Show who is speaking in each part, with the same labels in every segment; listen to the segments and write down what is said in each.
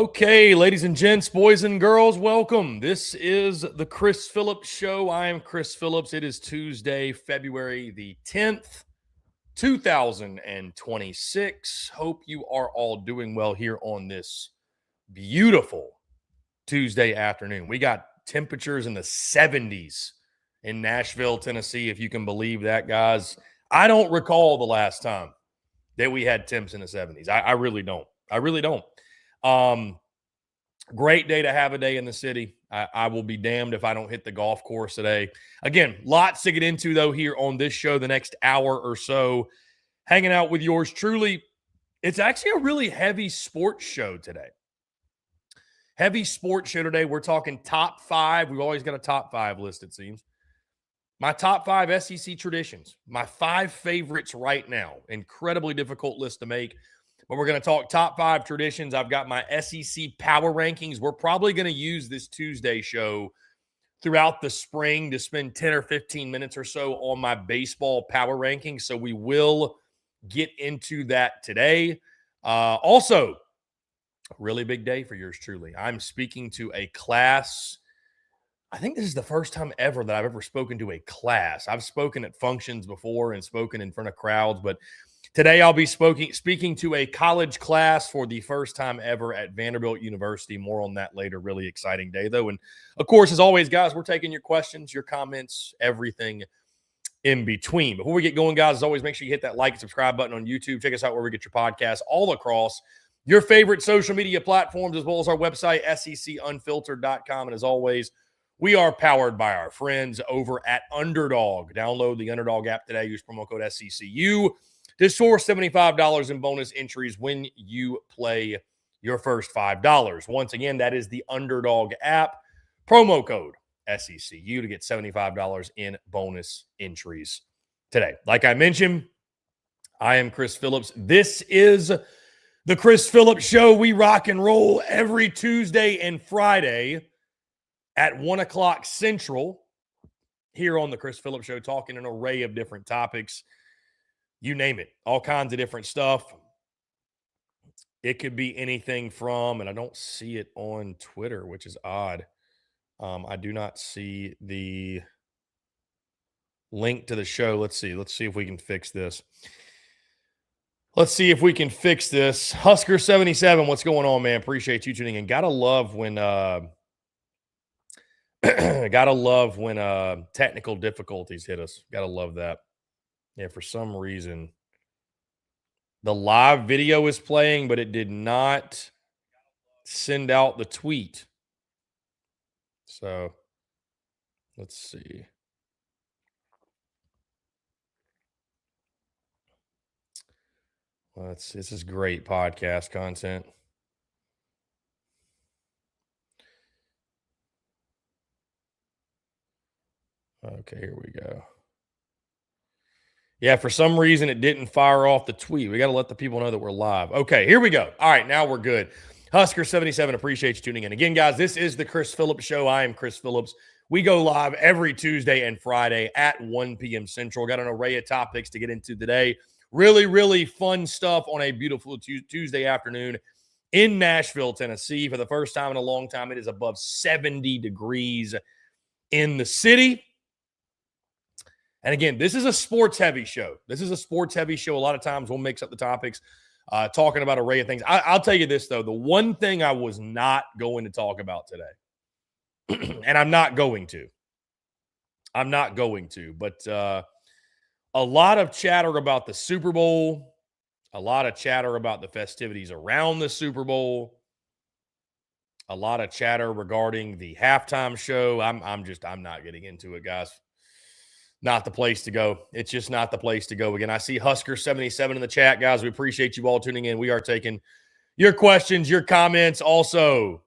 Speaker 1: Okay, ladies and gents, boys and girls, welcome. This is the Chris Phillips Show. I am Chris Phillips. It is Tuesday, February the 10th, 2026. Hope you are all doing well here on this beautiful Tuesday afternoon. We got temperatures in the 70s in Nashville, Tennessee, if you can believe that, guys. I don't recall the last time that we had temps in the 70s. I really don't. I really don't. Great day to have a day in the city. I will be damned if I don't hit the golf course today. Again, lots to get into, though, here on this show the next hour or so. Hanging out with yours truly. It's actually a really heavy sports show today. Heavy sports show today. We're talking top five. We've always got a top five list, it seems. My top five SEC traditions. My five favorites right now. Incredibly difficult list to make. But we're going to talk top five traditions. I've got my SEC power rankings. We're probably going to use this Tuesday show throughout the spring to spend 10 or 15 minutes or so on my baseball power rankings. So we will get into that today. Also, a really big day for yours truly. I'm speaking to a class. I think this is the first time ever that I've ever spoken to a class. I've spoken at functions before and spoken in front of crowds, but today I'll be speaking to a college class for the first time ever at Vanderbilt University. More on that later. Really exciting day, though. And, of course, as always, guys, we're taking your questions, your comments, everything in between. Before we get going, guys, as always, make sure you hit that like and subscribe button on YouTube. Check us out where we get your podcasts all across your favorite social media platforms, as well as our website, secunfiltered.com. And, as always, we are powered by our friends over at Underdog. Download the Underdog app today. Use promo code SECU. to score $75 in bonus entries when you play your first $5. Once again, that is the Underdog app. Promo code SECU to get $75 in bonus entries today. Like I mentioned, I am Chris Phillips. This is the Chris Phillips Show. We rock and roll every Tuesday and Friday at 1 o'clock Central here on the Chris Phillips Show, talking an array of different topics. You name it, all kinds of different stuff. It could be anything from, and I don't see it on Twitter, which is odd. I do not see the link to the show. Let's see if we can fix this. Husker77, what's going on, man? Appreciate you tuning in. Gotta love when technical difficulties hit us. Gotta love that. Yeah, for some reason, the live video is playing, but it did not send out the tweet. So, let's see. This is great podcast content. Okay, here we go. Yeah, for some reason, it didn't fire off the tweet. We got to let the people know that we're live. Okay, here we go. All right, now we're good. Husker77, appreciate you tuning in. Again, guys, this is the Chris Phillips Show. I am Chris Phillips. We go live every Tuesday and Friday at 1 p.m. Central. Got an array of topics to get into today. Really, really fun stuff on a beautiful Tuesday afternoon in Nashville, Tennessee. For the first time in a long time, it is above 70 degrees in the city. And again, this is a sports-heavy show. A lot of times we'll mix up the topics, talking about an array of things. I'll tell you this, though. The one thing I was not going to talk about today, and I'm not going to, but a lot of chatter about the Super Bowl, a lot of chatter about the festivities around the Super Bowl, a lot of chatter regarding the halftime show. I'm not getting into it, guys. Not the place to go. It's just not the place to go. Again, I see Husker77 in the chat, guys. We appreciate you all tuning in. We are taking your questions, your comments. Also,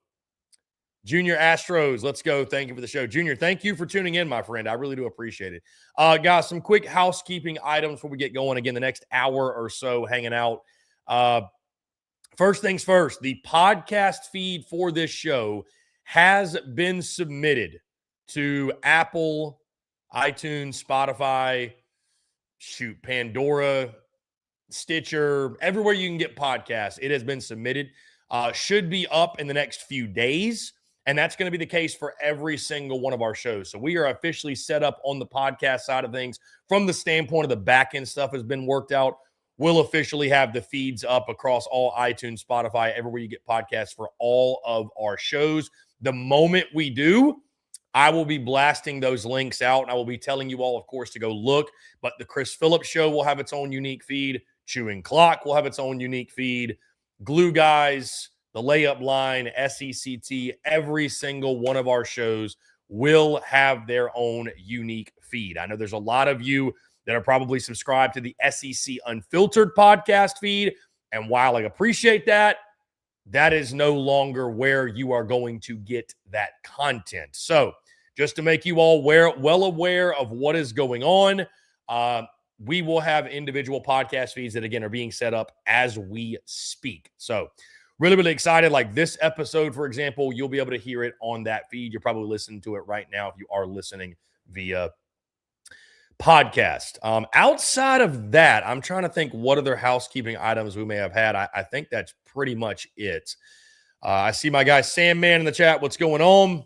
Speaker 1: Junior Astros, let's go. Thank you for the show. Junior, thank you for tuning in, my friend. I really do appreciate it. Guys, some quick housekeeping items before we get going. Again, the next hour or so hanging out. First things first, the podcast feed for this show has been submitted to Apple, iTunes, Spotify, Pandora, Stitcher, everywhere you can get podcasts. It has been submitted. should be up in the next few days. And that's going to be the case for every single one of our shows. So we are officially set up on the podcast side of things. From the standpoint of the back end stuff has been worked out. We'll officially have the feeds up across all iTunes, Spotify, everywhere you get podcasts for all of our shows. The moment we do, I will be blasting those links out, and I will be telling you all, of course, to go look. But the Chris Phillips Show will have its own unique feed. Chewing Clock will have its own unique feed. Glue Guys, The Layup Line, SECT, every single one of our shows will have their own unique feed. I know there's a lot of you that are probably subscribed to the SEC Unfiltered podcast feed. And while I appreciate that, that is no longer where you are going to get that content. So just to make you all well aware of what is going on, we will have individual podcast feeds that, again, are being set up as we speak. So really, really excited. Like this episode, for example, you'll be able to hear it on that feed. You're probably listening to it right now if you are listening via podcast. Outside of that, I'm trying to think what other housekeeping items we may have had. I think that's pretty much it. I see my guy Sam Man in the chat. What's going on?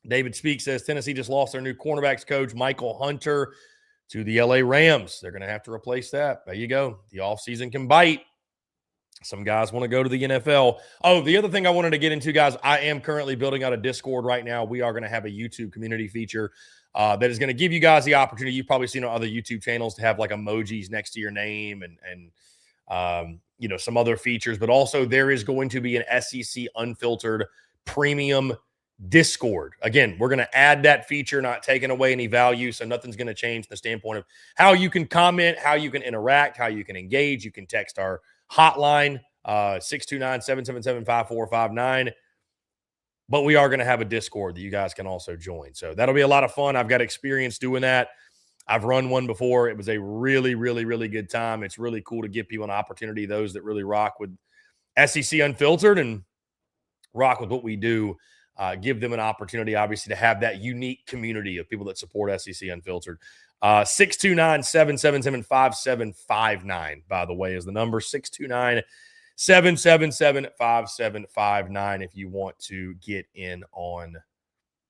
Speaker 1: David Speak says Tennessee just lost their new cornerbacks coach, Michael Hunter, to the LA Rams. They're going to have to replace that. There you go. The offseason can bite. Some guys want to go to the NFL. Oh, the other thing I wanted to get into, guys, I am currently building out a Discord right now. We are going to have a YouTube community feature that is going to give you guys the opportunity. You've probably seen on other YouTube channels to have like emojis next to your name and you know, some other features. But also there is going to be an SEC Unfiltered premium Discord. Again, we're going to add that feature, not taking away any value. So nothing's going to change from the standpoint of how you can comment, how you can interact, how you can engage. You can text our hotline, 629-777-5459. But we are going to have a Discord that you guys can also join. So that'll be a lot of fun. I've got experience doing that. I've run one before. It was a really, really, really good time. It's really cool to give people an opportunity, those that really rock with SEC Unfiltered and rock with what we do. Give them an opportunity, obviously, to have that unique community of people that support SEC Unfiltered. 629-777-5759, by the way, is the number. 629-777-5759 if you want to get in on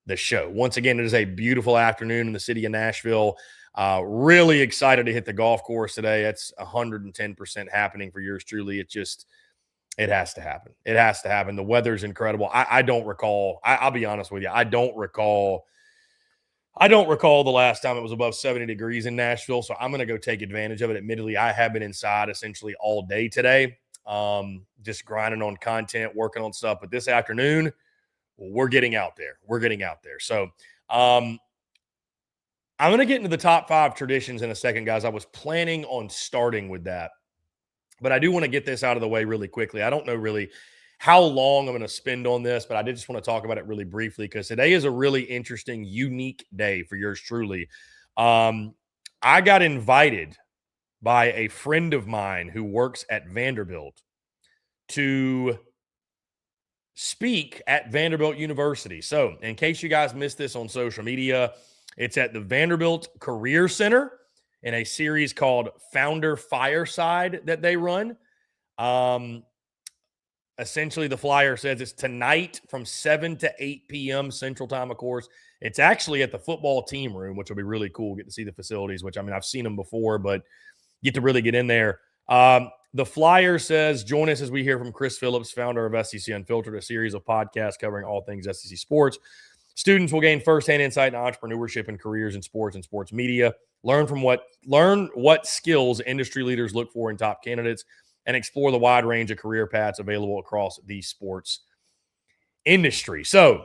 Speaker 1: the show. Once again, it is a beautiful afternoon in the city of Nashville. Really excited to hit the golf course today. It's 110% happening for yours truly. It has to happen. It has to happen. The weather's incredible. I don't recall. I'll be honest with you. I don't recall the last time it was above 70 degrees in Nashville, so I'm going to go take advantage of it. Admittedly, I have been inside essentially all day today, just grinding on content, working on stuff. But this afternoon, we're getting out there. So I'm going to get into the top 5 traditions in a second, guys. I was planning on starting with that, but I do want to get this out of the way really quickly. I don't know really how long I'm going to spend on this, but I did just want to talk about it really briefly because today is a really interesting, unique day for yours truly. I got invited by a friend of mine who works at Vanderbilt to speak at Vanderbilt University. So in case you guys missed this on social media, it's at the Vanderbilt Career Center in a series called Founder Fireside that they run. Essentially, the flyer says it's tonight from 7 to 8 p.m. Central Time, of course. It's actually at the football team room, which will be really cool. Get to see the facilities, which, I mean, I've seen them before, but get to really get in there. The flyer says, join us as we hear from Chris Phillips, founder of SEC Unfiltered, a series of podcasts covering all things SEC sports. Students will gain firsthand insight into entrepreneurship and careers in sports and sports media. Learn what skills industry leaders look for in top candidates, and explore the wide range of career paths available across the sports industry. So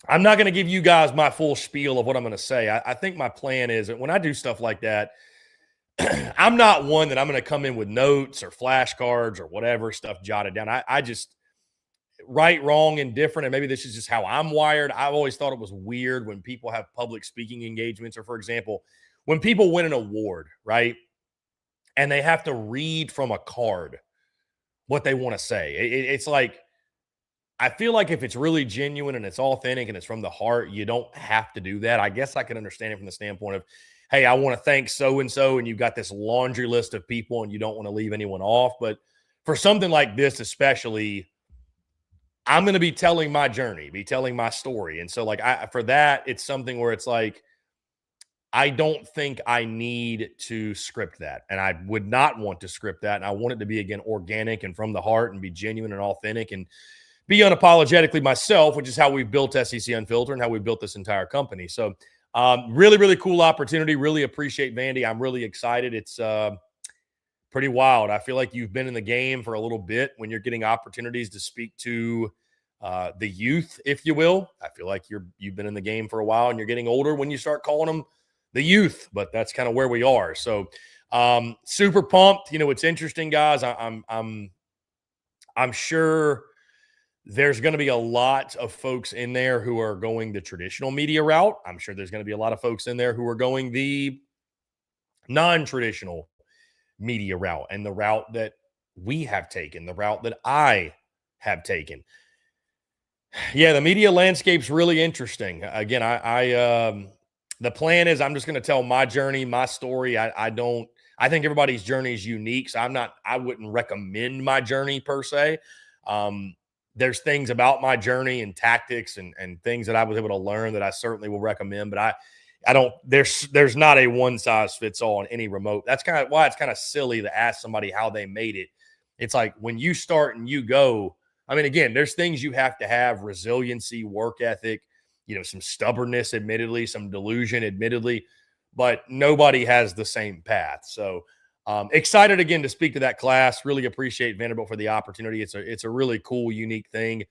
Speaker 1: I'm not going to give you guys my full spiel of what I'm going to say. I think my plan is that when I do stuff like that, I'm not one that I'm going to come in with notes or flashcards or whatever stuff jotted down. I just right, wrong, indifferent, and maybe this is just how I'm wired. I've always thought it was weird when people have public speaking engagements, or for example, when people win an award, right? And they have to read from a card what they want to say. It's like, I feel like if it's really genuine and it's authentic and it's from the heart, you don't have to do that. I guess I can understand it from the standpoint of, hey, I want to thank so-and-so, and you've got this laundry list of people and you don't want to leave anyone off. But for something like this, especially, I'm going to be telling my journey, be telling my story. And so like for that, it's something where it's like, I don't think I need to script that. And I would not want to script that. And I want it to be, again, organic and from the heart and be genuine and authentic and be unapologetically myself, which is how we've built SEC Unfiltered and how we built this entire company. So really, really cool opportunity. Really appreciate Vandy. I'm really excited. It's pretty wild. I feel like you've been in the game for a little bit when you're getting opportunities to speak to the youth, if you will. I feel like you've been in the game for a while and you're getting older when you start calling them the youth, but that's kind of where we are. So super pumped. You know, it's interesting, guys. I'm sure there's going to be a lot of folks in there who are going the traditional media route. I'm sure there's going to be a lot of folks in there who are going the non-traditional media route, and the route that we have taken, the route that I have taken. Yeah, the media landscape's really interesting. Again, the plan is I'm just going to tell my journey, my story. I think everybody's journey is unique. So I wouldn't recommend my journey per se. There's things about my journey and tactics and things that I was able to learn that I certainly will recommend, but I don't, there's not a one size fits all in any remote. That's kind of why it's kind of silly to ask somebody how they made it. It's like when you start and you go, I mean, again, there's things you have to have: resiliency, work ethic, you know, some stubbornness, admittedly, some delusion, admittedly, but nobody has the same path. So excited again to speak to that class. Really appreciate Vanderbilt for the opportunity. It's a really cool, unique thing.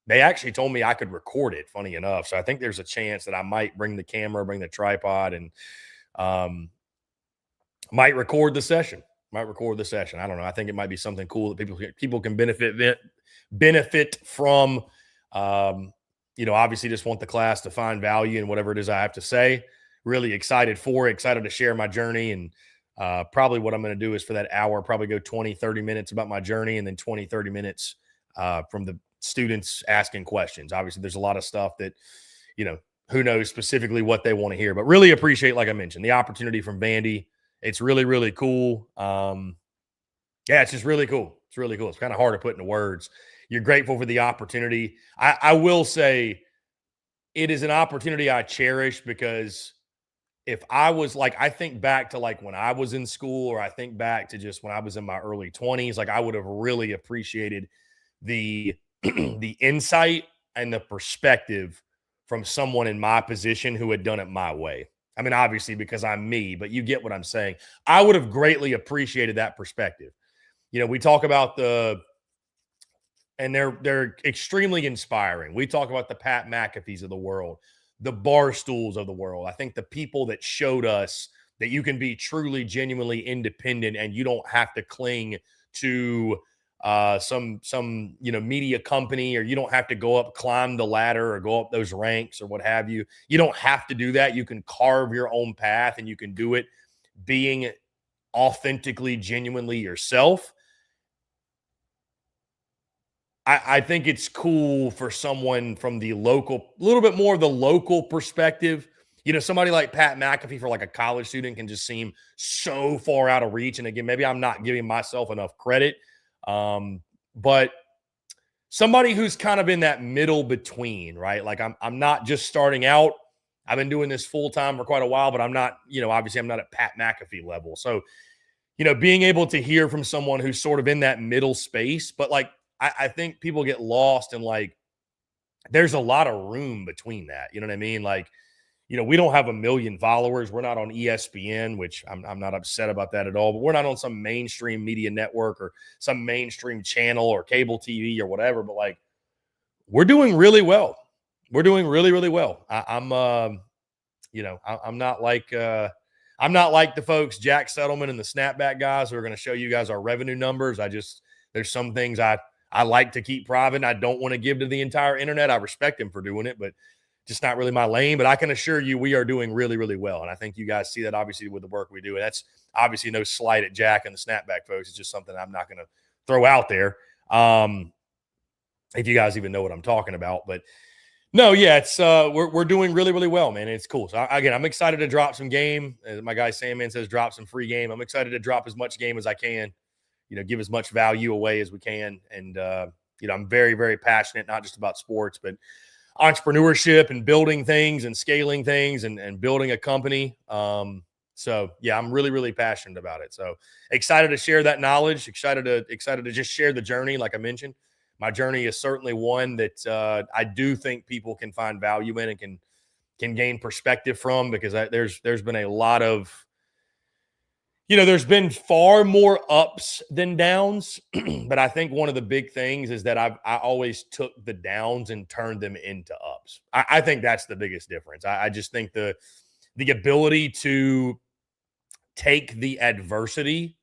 Speaker 1: They actually told me I could record it, funny enough. So I think there's a chance that I might bring the camera, bring the tripod, and might record the session. I don't know. I think it might be something cool that people can benefit from. You know, obviously just want the class to find value in whatever it is I have to say. Really excited for it, excited to share my journey. And probably what I'm going to do is for that hour, probably go 20, 30 minutes about my journey, and then 20, 30 minutes from the students asking questions. Obviously, there's a lot of stuff that, you know, who knows specifically what they want to hear, but really appreciate, like I mentioned, the opportunity from Vandy. It's really, really cool. Yeah, it's just really cool. It's really cool. It's kind of hard to put into words. You're grateful for the opportunity. I will say it is an opportunity I cherish, because if I was like, I think back to like when I was in school, or I think back to just when I was in my early 20s, like I would have really appreciated the the insight and the perspective from someone in my position who had done it my way. I mean, obviously because I'm me, but you get what I'm saying. I would have greatly appreciated that perspective. You know, we talk about and they're extremely inspiring. We talk about the Pat McAfees of the world, the Barstools of the world. I think the people that showed us that you can be truly, genuinely independent, and you don't have to cling to some you know, media company, or you don't have to climb the ladder or go up those ranks or what have you. You don't have to do that. You can carve your own path, and you can do it being authentically, genuinely yourself. I think it's cool for someone from the local, a little bit more of the local perspective. You know, somebody like Pat McAfee for like a college student can just seem so far out of reach. And again, maybe I'm not giving myself enough credit. But somebody who's kind of in that middle between, right? Like I'm not just starting out. I've been doing this full time for quite a while, but I'm not, you know, obviously I'm not at Pat McAfee level. So, you know, being able to hear from someone who's sort of in that middle space, but like, I think people get lost in like, there's a lot of room between that. You know what I mean? Like, you know, we don't have 1 million followers. We're not on ESPN, which I'm not upset about that at all, but we're not on some mainstream media network or some mainstream channel or cable TV or whatever. But like, we're doing really well. We're doing really, really well. You know, I'm not like the folks, Jack Settleman and the Snapback guys, who are going to show you guys our revenue numbers. There's some things I like to keep private. I don't want to give to the entire internet. I respect him for doing it, but just not really my lane. But I can assure you we are doing really, really well. And I think you guys see that obviously with the work we do. And that's obviously no slight at Jack and the Snapback folks. It's just something I'm not going to throw out there. If you guys even know what I'm talking about. But no, yeah, it's we're doing really, really well, man. It's cool. So again, I'm excited to drop some game. As my guy Sandman says, drop some free game. I'm excited to drop as much game as I can. give as much value away as we can. And, I'm very, very passionate, not just about sports, but entrepreneurship and building things and scaling things and building a company. So yeah, I'm really, really passionate about it. So excited to share that knowledge, excited to just share the journey. Like I mentioned, my journey is certainly one that I do think people can find value in and can gain perspective from, because there's been a lot of, there's been far more ups than downs, but I think one of the big things is that I always took the downs and turned them into ups. I think that's the biggest difference. I just think the ability to take the adversity,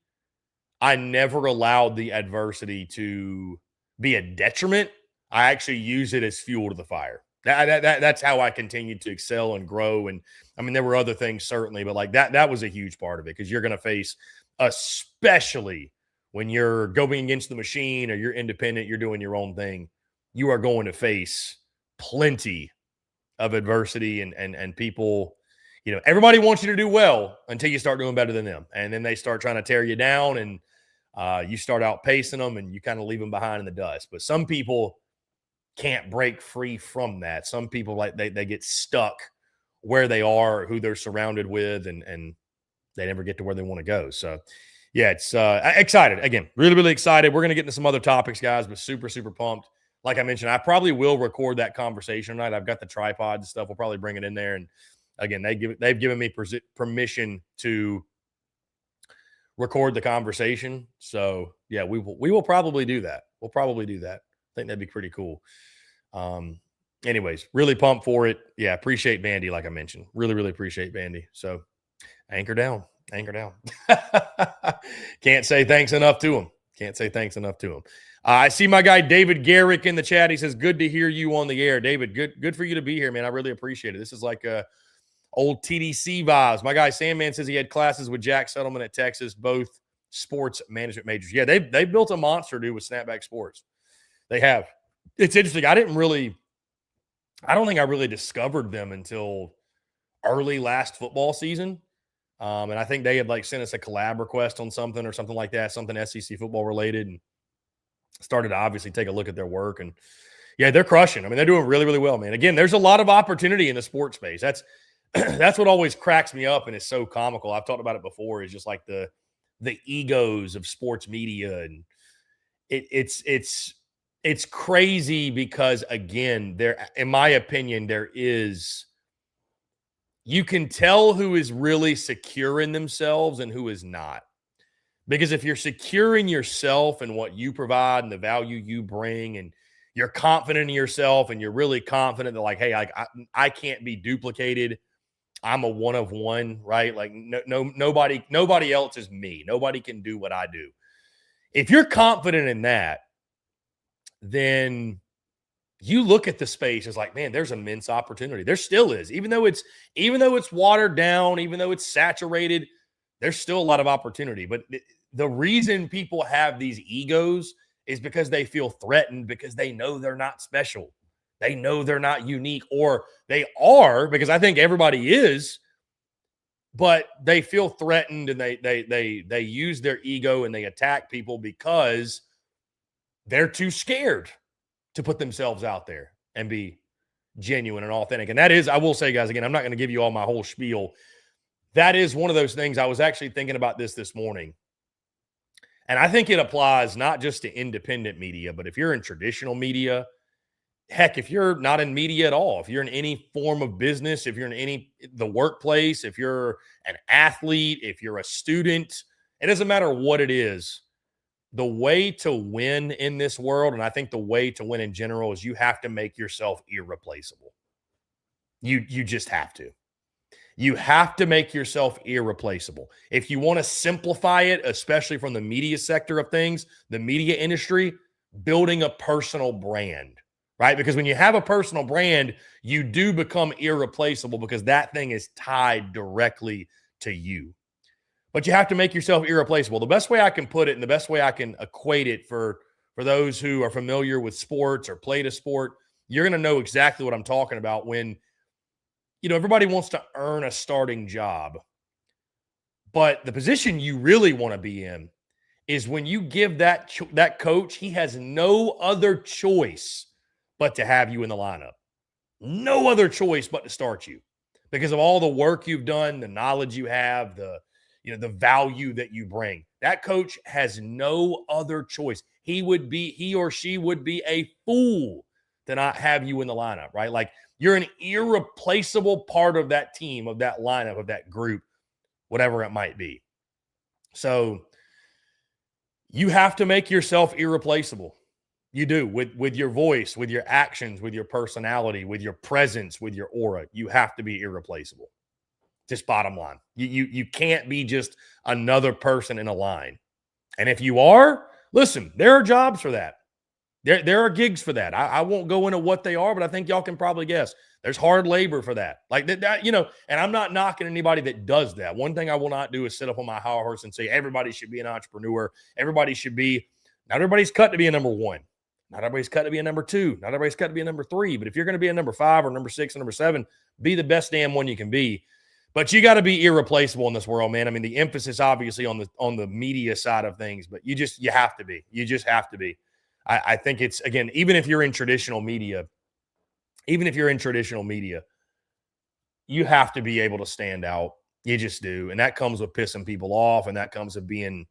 Speaker 1: I never allowed the adversity to be a detriment. I actually use it as fuel to the fire. That's how I continued to excel and grow. And I mean, there were other things certainly, but like that was a huge part of it, because you're going to face, especially when you're going against the machine or you're independent, you're doing your own thing, you are going to face plenty of adversity and people, everybody wants you to do well until you start doing better than them. And then they start trying to tear you down, and you start outpacing them and you kind of leave them behind in the dust. But some people can't break free from that. Some people, like they get stuck where they are, who they're surrounded with, and they never get to where they want to go. So yeah, it's excited. Again, really, really excited. We're going to get into some other topics, guys, but super, super pumped. Like I mentioned, I probably will record that conversation tonight. I've got the tripod and stuff. We'll probably bring it in there. And again, they've given me permission to record the conversation. So yeah, we will probably do that. We'll probably do that. I think that'd be pretty cool. Anyways, really pumped for it. Yeah, appreciate Vandy, like I mentioned. Really, really appreciate Vandy. So anchor down. Can't say thanks enough to him. I see my guy David Garrick in the chat. He says, good to hear you on the air. David, good for you to be here, man. I really appreciate it. This is like old TDC vibes. My guy Sandman says he had classes with Jack Settleman at Texas, both sports management majors. Yeah, they built a monster, dude, with Snapback Sports. They have. It's interesting. I don't think I really discovered them until early last football season. And I think they had sent us a collab request on something or something like that, something SEC football related, and started to obviously take a look at their work. And yeah, they're crushing. I mean, they're doing really, really well, man. Again, there's a lot of opportunity in the sports space. That's what always cracks me up and is so comical. I've talked about it before. Is just like the egos of sports media, and it's crazy because, again, in my opinion, you can tell who is really secure in themselves and who is not. Because if you're secure in yourself and what you provide and the value you bring, and you're confident in yourself and you're really confident that hey, I can't be duplicated. I'm a one of one, right? Like nobody else is me. Nobody can do what I do. If you're confident in that, then you look at the space as man, there's immense opportunity. There still is, even though it's watered down, even though it's saturated, there's still a lot of opportunity. But the reason people have these egos is because they feel threatened, because they know they're not special. They know they're not unique, or they are, because I think everybody is, but they feel threatened, and they use their ego and they attack people because they're too scared to put themselves out there and be genuine and authentic. And that is, I will say, guys, again, I'm not going to give you all my whole spiel. That is one of those things. I was actually thinking about this morning, and I think it applies not just to independent media, but if you're in traditional media, heck, if you're not in media at all, if you're in any form of business, if you're in the workplace, if you're an athlete, if you're a student, it doesn't matter what it is. The way to win in this world, and I think the way to win in general, is you have to make yourself irreplaceable. You just have to. You have to make yourself irreplaceable. If you want to simplify it, especially from the media sector of things, the media industry, building a personal brand, right? Because when you have a personal brand, you do become irreplaceable, because that thing is tied directly to you. But you have to make yourself irreplaceable. The best way I can put it, and the best way I can equate it for those who are familiar with sports or played a sport, you're going to know exactly what I'm talking about. When, everybody wants to earn a starting job, but the position you really want to be in is when you give that coach, he has no other choice but to have you in the lineup. No other choice but to start you because of all the work you've done, the knowledge you have, the value that you bring. That coach has no other choice. He or she would be a fool to not have you in the lineup, right? Like, you're an irreplaceable part of that team, of that lineup, of that group, whatever it might be. So you have to make yourself irreplaceable. You do, with your voice, with your actions, with your personality, with your presence, with your aura. You have to be irreplaceable. Just bottom line. You can't be just another person in a line. And if you are, listen, there are jobs for that. There are gigs for that. I won't go into what they are, but I think y'all can probably guess. There's hard labor for that. Like that, and I'm not knocking anybody that does that. One thing I will not do is sit up on my high horse and say everybody should be an entrepreneur. Not everybody's cut to be a number one. Not everybody's cut to be a number two. Not everybody's cut to be a number three. But if you're going to be a number 5 or number 6 or number 7, be the best damn one you can be. But you got to be irreplaceable in this world, man. I mean, the emphasis obviously on the media side of things, but you have to be. You just have to be. I think it's, again, even if you're in traditional media, you have to be able to stand out. You just do. And that comes with pissing people off, and that comes with being,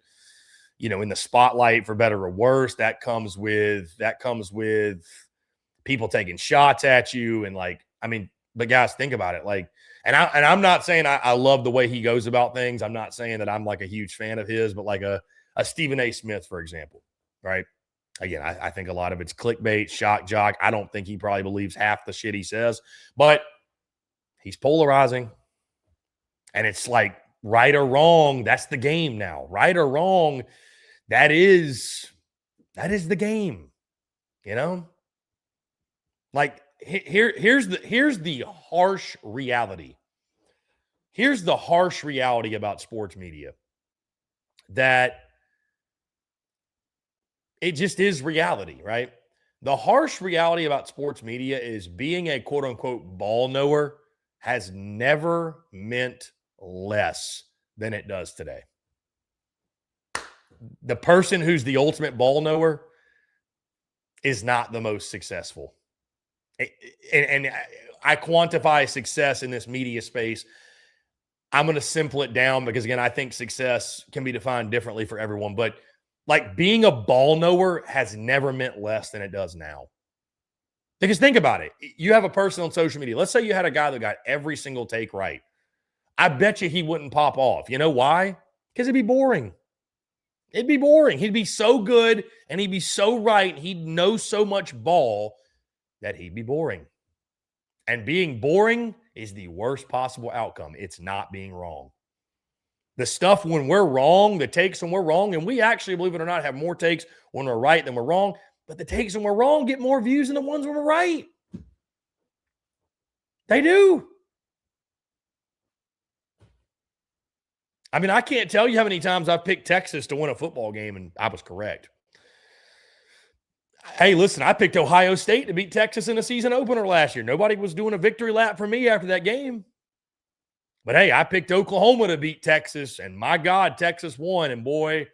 Speaker 1: in the spotlight for better or worse. That comes with people taking shots at you. And but guys, think about it. And I'm not saying I love the way he goes about things. I'm not saying that I'm like a huge fan of his, but like a Stephen A. Smith, for example, right? Again, I think a lot of it's clickbait, shock jock. I don't think he probably believes half the shit he says, but he's polarizing. And it's like, right or wrong, that's the game now. Right or wrong, that is the game. Like, here's the harsh reality. Here's the harsh reality about sports media, that it just is reality, right? The harsh reality about sports media is being a quote unquote ball knower has never meant less than it does today. The person who's the ultimate ball knower is not the most successful. And I quantify success in this media space. I'm going to simple it down because, again, I think success can be defined differently for everyone. But like, being a ball knower has never meant less than it does now. Because think about it. You have a person on social media. Let's say you had a guy that got every single take right. I bet you he wouldn't pop off. You know why? Because it'd be boring. It'd be boring. He'd be so good and he'd be so right. He'd know so much ball that he'd be boring. And being boring is the worst possible outcome. It's not being wrong. The stuff when we're wrong, the takes when we're wrong, and we actually, believe it or not, have more takes when we're right than we're wrong, but the takes when we're wrong get more views than the ones when we're right. They do. I mean, I can't tell you how many times I've picked Texas to win a football game and I was correct. Hey, listen, I picked Ohio State to beat Texas in a season opener last year. Nobody was doing a victory lap for me after that game. But hey, I picked Oklahoma to beat Texas, and my God, Texas won, and boy,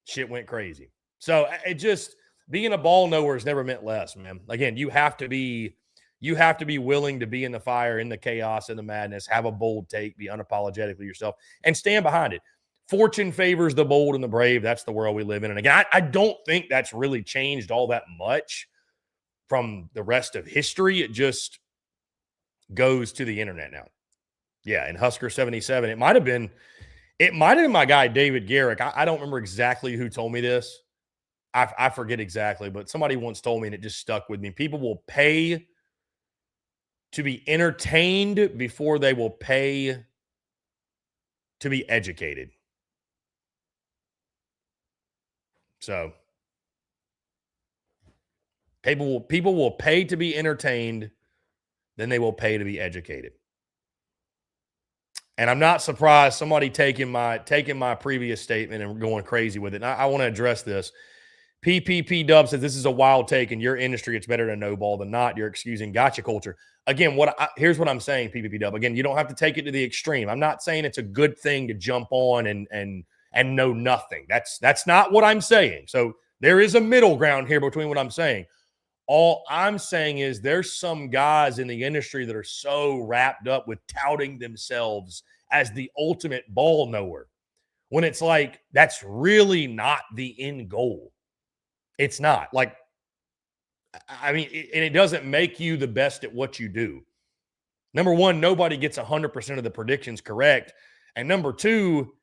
Speaker 1: shit went crazy. So it just, being a ball knower has never meant less, man. Again, you have to be willing to be in the fire, in the chaos, in the madness, have a bold take, be unapologetically yourself, and stand behind it. Fortune favors the bold and the brave. That's the world we live in. And again, I don't think that's really changed all that much from the rest of history. It just goes to the internet now. Yeah, and Husker 77. It might have been my guy David Garrick. I don't remember exactly who told me this. I forget exactly, but somebody once told me, and it just stuck with me. People will pay to be entertained before they will pay to be educated. So people will pay to be entertained, then they will pay to be educated. And I'm not surprised somebody taking my previous statement and going crazy with it. And I want to address this. PPP Dub says this is a wild take. In your industry, it's better to know ball than not. You're excusing gotcha culture. Again, here's what I'm saying, PPP Dub. Again, you don't have to take it to the extreme. I'm not saying it's a good thing to jump on and and know nothing. That's not what I'm saying. So there is a middle ground here between what I'm saying. All I'm saying is there's some guys in the industry that are so wrapped up with touting themselves as the ultimate ball knower when it's like that's really not the end goal. It's not. Like, I mean, and it doesn't make you the best at what you do. Number one, nobody gets 100% of the predictions correct. And number two,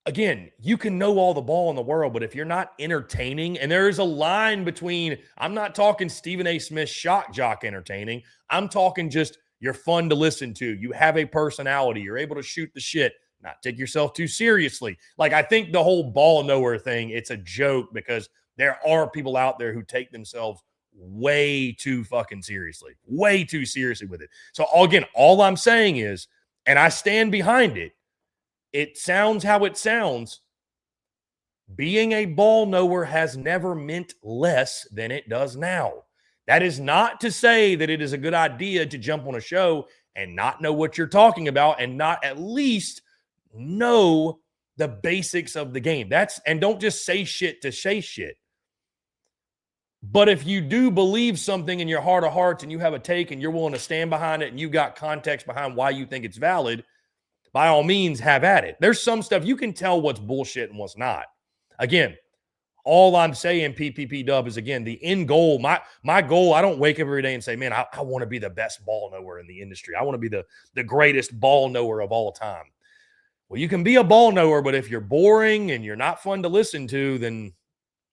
Speaker 1: again, you can know all the ball in the world, but if you're not entertaining, and there is a line between, I'm not talking Stephen A. Smith shock jock entertaining. I'm talking just you're fun to listen to. You have a personality. You're able to shoot the shit, not take yourself too seriously. Like, I think the whole ball knower thing, it's a joke because there are people out there who take themselves way too fucking seriously, way too seriously with it. So again, all I'm saying is, and I stand behind it, it sounds how it sounds. Being a ball knower has never meant less than it does now. That is not to say that it is a good idea to jump on a show and not know what you're talking about and not at least know the basics of the game. And don't just say shit to say shit. But if you do believe something in your heart of hearts and you have a take and you're willing to stand behind it and you got context behind why you think it's valid, by all means, have at it. There's some stuff you can tell what's bullshit and what's not. Again, all I'm saying, PPP Dub, is, again, the end goal. My goal, I don't wake up every day and say, man, I want to be the best ball knower in the industry. I want to be the greatest ball knower of all time. Well, you can be a ball knower, but if you're boring and you're not fun to listen to, then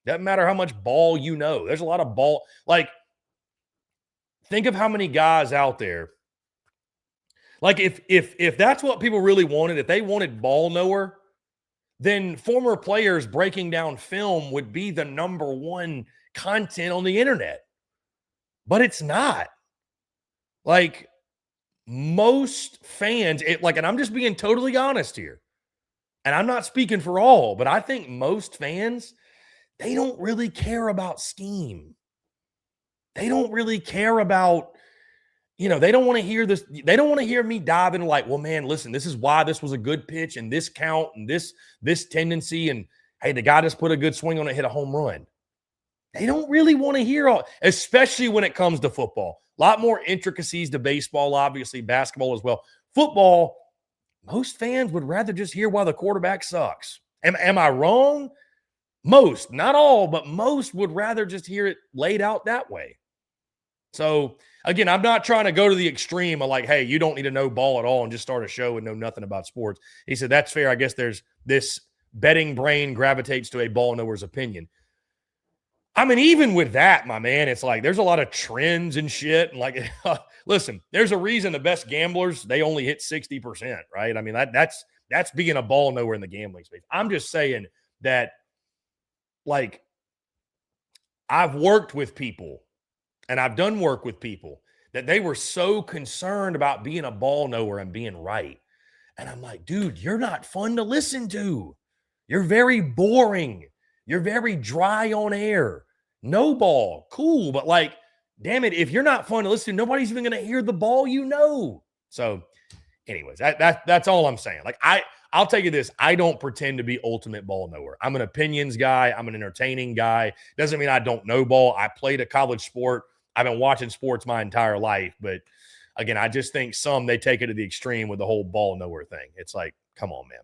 Speaker 1: doesn't matter how much ball you know. There's a lot of ball. Like, think of how many guys out there. Like, if that's what people really wanted, if they wanted ball knower, then former players breaking down film would be the number one content on the internet. But it's not. Like, most fans, and I'm just being totally honest here, and I'm not speaking for all, but I think most fans, they don't really care about scheme. They don't really care about, they don't want to hear this. They don't want to hear me dive into like, well, man, listen, this is why this was a good pitch and this count and this tendency. And hey, the guy just put a good swing on it, hit a home run. They don't really want to hear all, especially when it comes to football. A lot more intricacies to baseball, obviously, basketball as well. Football, most fans would rather just hear why the quarterback sucks. Am I wrong? Most, not all, but most would rather just hear it laid out that way. So, again, I'm not trying to go to the extreme of like, hey, you don't need to know ball at all and just start a show and know nothing about sports. He said, that's fair. I guess there's this betting brain gravitates to a ball knower's opinion. I mean, even with that, my man, it's like there's a lot of trends and shit. And like, listen, there's a reason the best gamblers, they only hit 60%, right? I mean, that's being a ball knower in the gambling space. I'm just saying that, like, I've worked with people and I've done work with people that they were so concerned about being a ball knower and being right. And I'm like, dude, you're not fun to listen to. You're very boring. You're very dry on air. No ball, cool. But like, damn it, if you're not fun to listen to, nobody's even going to hear the ball you know. So anyways, that's all I'm saying. Like, I'll tell you this. I don't pretend to be ultimate ball knower. I'm an opinions guy. I'm an entertaining guy. Doesn't mean I don't know ball. I played a college sport. I've been watching sports my entire life. But again, I just think they take it to the extreme with the whole ball knower thing. It's like, come on, man.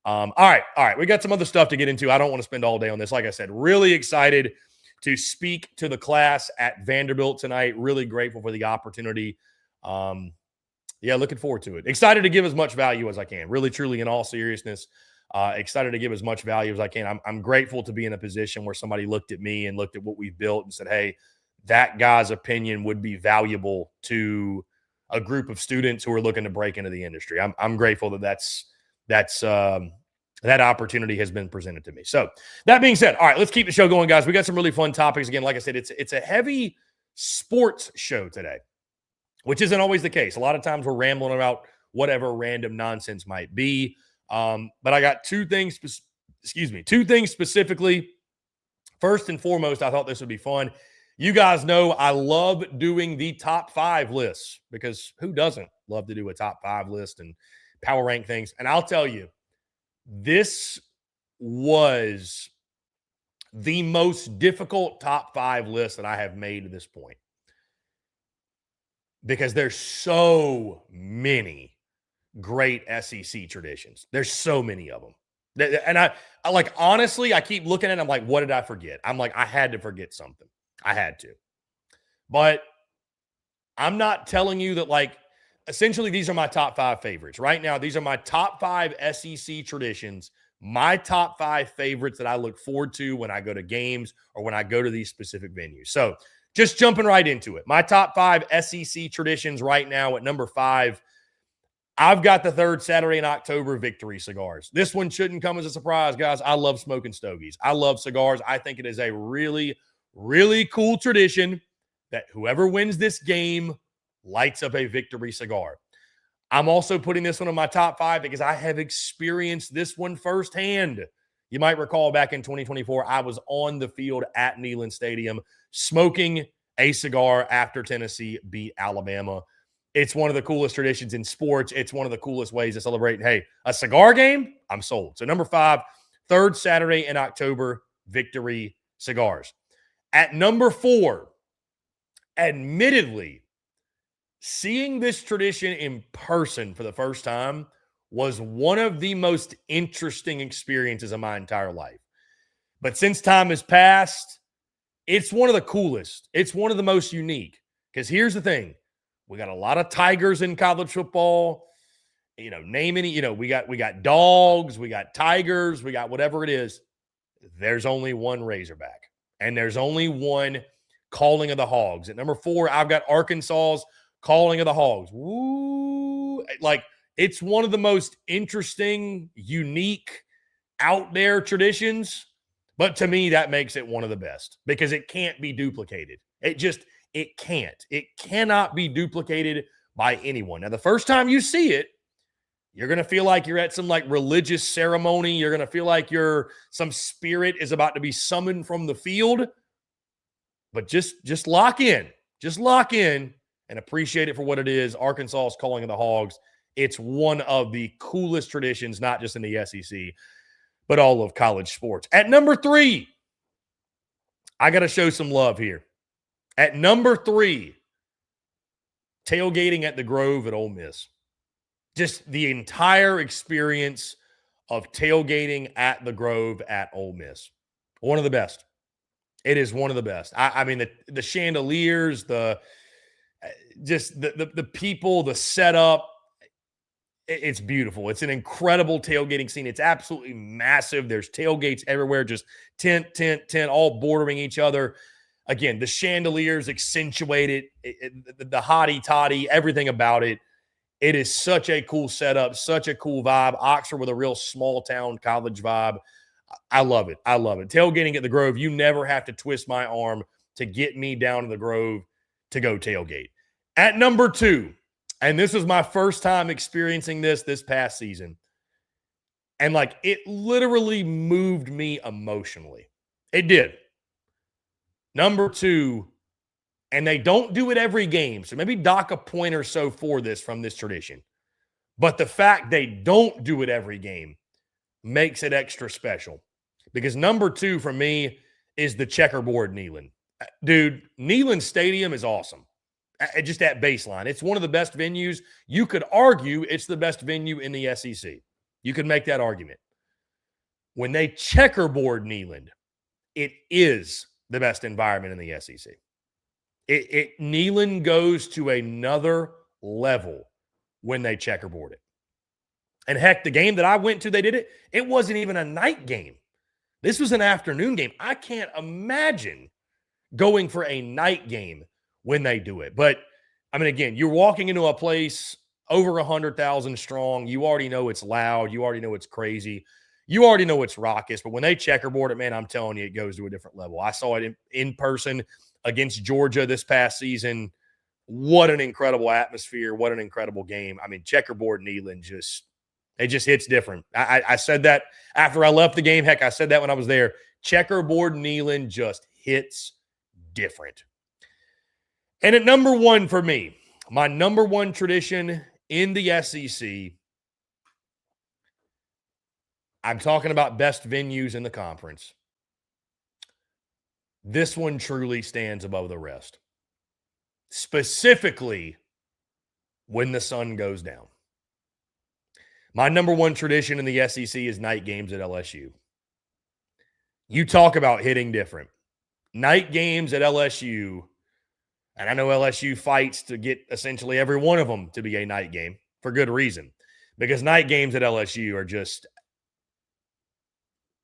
Speaker 1: All right. We got some other stuff to get into. I don't want to spend all day on this. Like I said, really excited to speak to the class at Vanderbilt tonight. Really grateful for the opportunity. Yeah, looking forward to it. Excited to give as much value as I can. Really, truly, in all seriousness, excited to give as much value as I can. I'm grateful to be in a position where somebody looked at me and looked at what we've built and said, hey, that guy's opinion would be valuable to a group of students who are looking to break into the industry. I'm grateful that opportunity has been presented to me. So that being said, all right, let's keep the show going, guys. We got some really fun topics. Again, like I said, it's a heavy sports show today, which isn't always the case. A lot of times we're rambling about whatever random nonsense might be. But I got two things specifically. First and foremost, I thought this would be fun. You guys know I love doing the top 5 lists because who doesn't love to do a top 5 list and power rank things? And I'll tell you, This was the most difficult top 5 list that I have made to this point because there's so many great SEC traditions. There's so many of them. And I like, honestly, I keep looking at it. I'm like, what did I forget? I'm like, I had to forget something. I had to. But I'm not telling you that, like, essentially these are my top 5 favorites. Right now, these are my top 5 SEC traditions, my top 5 favorites that I look forward to when I go to games or when I go to these specific venues. So just jumping right into it. My top 5 SEC traditions right now at number 5, I've got the third Saturday in October Victory Cigars. This one shouldn't come as a surprise, guys. I love smoking stogies. I love cigars. I think it is a really, really cool tradition that whoever wins this game lights up a Victory cigar. I'm also putting this one in my top 5 because I have experienced this one firsthand. You might recall back in 2024, I was on the field at Neyland Stadium smoking a cigar after Tennessee beat Alabama. It's one of the coolest traditions in sports. It's one of the coolest ways to celebrate. Hey, a cigar game? I'm sold. So number 5, third Saturday in October, Victory Cigars. At number 4, admittedly, seeing this tradition in person for the first time was one of the most interesting experiences of my entire life. But since time has passed, it's one of the coolest. It's one of the most unique. Because here's the thing. We got a lot of Tigers in college football. Name any, we got dogs, we got Tigers, we got whatever it is. There's only one Razorback. And there's only one Calling of the Hogs. At number 4, I've got Arkansas's Calling of the Hogs. Woo! Like, it's one of the most interesting, unique, out there traditions. But to me, that makes it one of the best because it can't be duplicated. It can't. It cannot be duplicated by anyone. Now, the first time you see it, you're going to feel like you're at some like religious ceremony. You're going to feel like some spirit is about to be summoned from the field. But just lock in. Just lock in and appreciate it for what it is. Arkansas's Calling of the Hogs. It's one of the coolest traditions, not just in the SEC, but all of college sports. At number 3, I got to show some love here. At number 3, tailgating at the Grove at Ole Miss. Just the entire experience of tailgating at the Grove at Ole Miss. One of the best. It is one of the best. I mean, the chandeliers, the people, the setup, it's beautiful. It's an incredible tailgating scene. It's absolutely massive. There's tailgates everywhere, just tent, all bordering each other. Again, the chandeliers accentuate it, the hottie-toddy, everything about it. It is such a cool setup, such a cool vibe. Oxford with a real small-town college vibe. I love it. I love it. Tailgating at the Grove, you never have to twist my arm to get me down to the Grove to go tailgate. At number 2, and this was my first time experiencing this past season, and like it literally moved me emotionally. It did. Number 2, and they don't do it every game, so maybe dock a point or so for this from this tradition. But the fact they don't do it every game makes it extra special. Because number 2 for me is the checkerboard Neyland. Dude, Neyland Stadium is awesome. Just at baseline. It's one of the best venues. You could argue it's the best venue in the SEC. You could make that argument. When they checkerboard Neyland, it is the best environment in the SEC. Neyland goes to another level when they checkerboard it. And heck, the game that I went to, they did it. It wasn't even a night game. This was an afternoon game. I can't imagine going for a night game when they do it. But, I mean, again, you're walking into a place over 100,000 strong. You already know it's loud. You already know it's crazy. You already know it's raucous. But when they checkerboard it, man, I'm telling you, it goes to a different level. I saw it in person against Georgia this past season. What an incredible atmosphere. What an incredible game. I mean, checkerboard Neyland it just hits different. I said that after I left the game. Heck, I said that when I was there. Checkerboard Neyland just hits different. And at number 1 for me, my number 1 tradition in the SEC I'm talking about best venues in the conference. This one truly stands above the rest, specifically when the sun goes down. My number one tradition in the SEC is night games at LSU. You talk about hitting different. Night games at LSU, and I know LSU fights to get essentially every one of them to be a night game for good reason, because night games at LSU are just,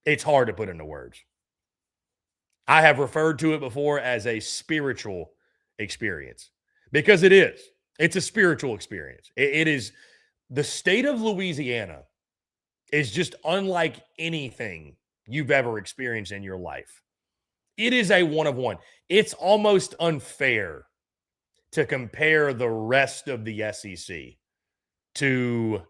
Speaker 1: it's hard to put into words. I have referred to it before as a spiritual experience because it is. It's a spiritual experience. It is. The state of Louisiana is just unlike anything you've ever experienced in your life. It is a one of one. It's almost unfair to compare the rest of the SEC to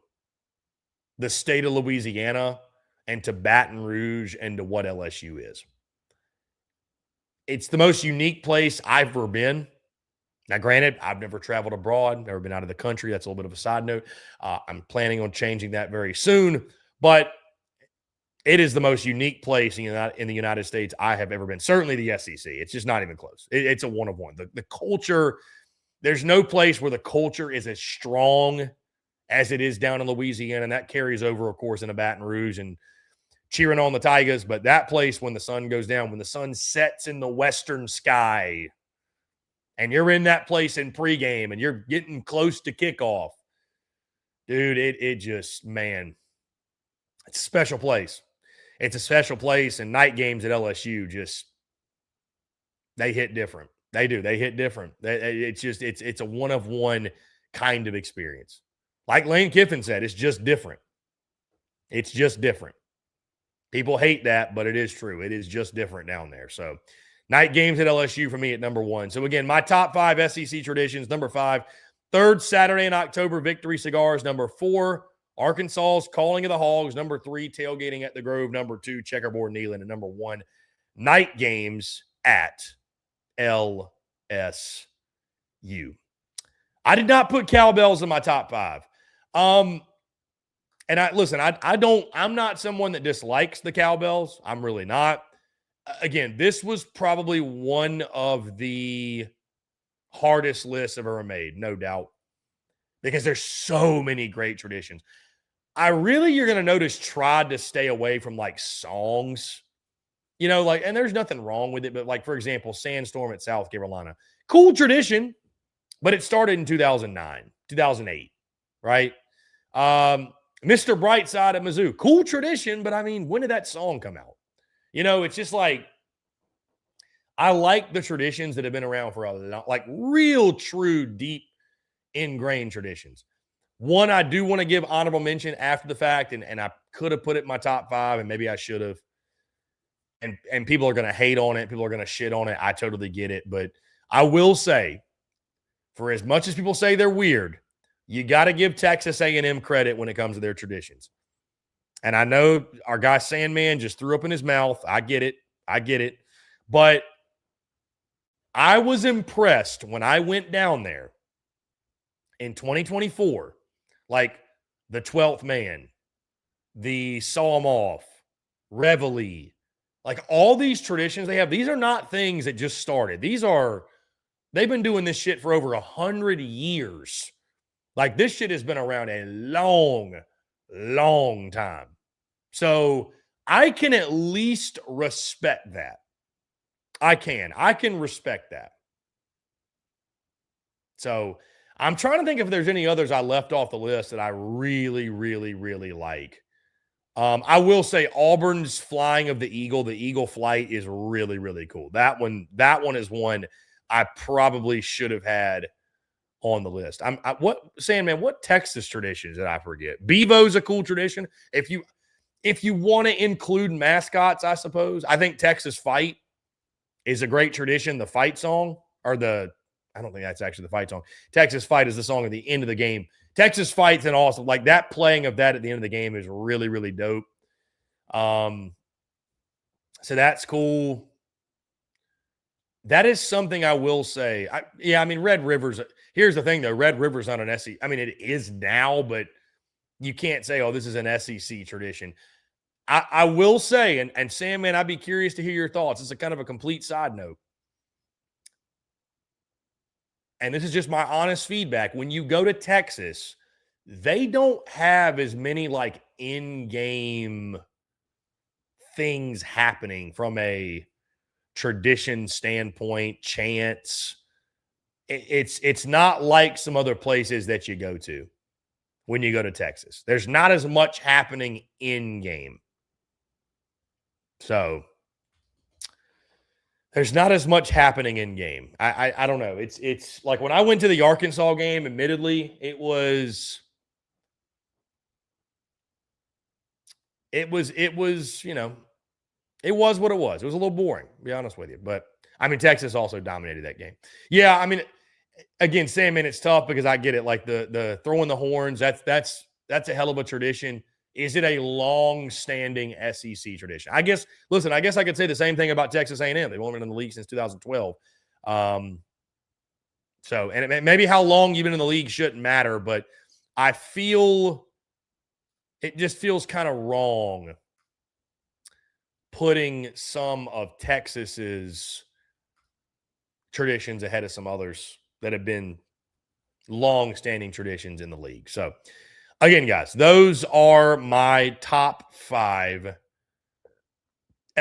Speaker 1: the state of Louisiana and to Baton Rouge and to what LSU is. It's the most unique place I've ever been. Now, granted, I've never traveled abroad, never been out of the country. That's a little bit of a side note. I'm planning on changing that very soon, but it is the most unique place in the United States I have ever been. Certainly the SEC. It's just not even close. It's a one of one. The culture, there's no place where the culture is as strong as it is down in Louisiana, and that carries over, of course, into Baton Rouge and cheering on the Tigers. But that place, when the sun goes down, when the sun sets in the western sky, and you're in that place in pregame and you're getting close to kickoff, dude, it just, man, it's a special place. It's a special place, and night games at LSU just, they hit different. They do. They hit different. It's a one-of-one kind of experience. Like Lane Kiffin said, it's just different. It's just different. People hate that, but it is true. It is just different down there. So, night games at LSU for me at number one. So, again, my top 5 SEC traditions. Number 5, third Saturday in October, Victory Cigars. Number 4, Arkansas's Calling of the Hogs. Number 3, tailgating at the Grove. Number 2, checkerboard kneeling. And number 1, night games at LSU. I did not put cowbells in my top 5. And I'm not someone that dislikes the cowbells. I'm really not. Again, this was probably one of the hardest lists I've ever made, no doubt, because there's so many great traditions. You're going to notice, tried to stay away from like songs, and there's nothing wrong with it. But like, for example, Sandstorm at South Carolina, cool tradition, but it started in 2009, 2008, right? Mr. Brightside at Mizzou, cool tradition, but I mean, when did that song come out? It's just like, I like the traditions that have been around for a long, like real, true, deep, ingrained traditions. One, I do want to give honorable mention after the fact, and I could have put it in my top 5, and maybe I should have. And people are going to hate on it. People are going to shit on it. I totally get it. But I will say, for as much as people say they're weird, you got to give Texas A&M credit when it comes to their traditions. And I know our guy Sandman just threw up in his mouth. I get it. But I was impressed when I went down there in 2024, like the 12th Man, the Saw 'em Off, Reveille, like all these traditions they have. These are not things that just started. They've been doing this shit for over 100 years. Like, this shit has been around a long, long time. So I can at least respect that. I can respect that. So I'm trying to think if there's any others I left off the list that I really, really, really like. I will say Auburn's flying of the eagle flight is really, really cool. That one is one I probably should have had on the list. What Texas traditions did I forget? Bevo's a cool tradition. If you want to include mascots, I suppose. I think Texas Fight is a great tradition. The fight song, I don't think that's actually the fight song. Texas Fight is the song at the end of the game. Texas Fight's an awesome, like that playing of that at the end of the game is really, really dope. So that's cool. That is something I will say. Red River's, here's the thing though, Red River's not an SEC. I mean, it is now, but you can't say, oh, this is an SEC tradition. I will say, and Sam, man, I'd be curious to hear your thoughts. It's a kind of a complete side note. And this is just my honest feedback. When you go to Texas, they don't have as many like in-game things happening from a tradition standpoint, chants. It's not like some other places that you go to when you go to Texas. There's not as much happening in game. So there's not as much happening in game. I don't know. It's like when I went to the Arkansas game, admittedly, it was, you know, it was what it was. It was a little boring, to be honest with you. But I mean, Texas also dominated that game. Yeah, I mean, again, Sam, man, it's tough because I get it. Like the throwing the horns, that's a hell of a tradition. Is it a long-standing SEC tradition? I guess I could say the same thing about Texas A&M. They've only been in the league since 2012. So, and maybe how long you've been in the league shouldn't matter, but I feel it just feels kind of wrong putting some of Texas's traditions ahead of some others that have been long-standing traditions in the league. So, again, guys, those are my top 5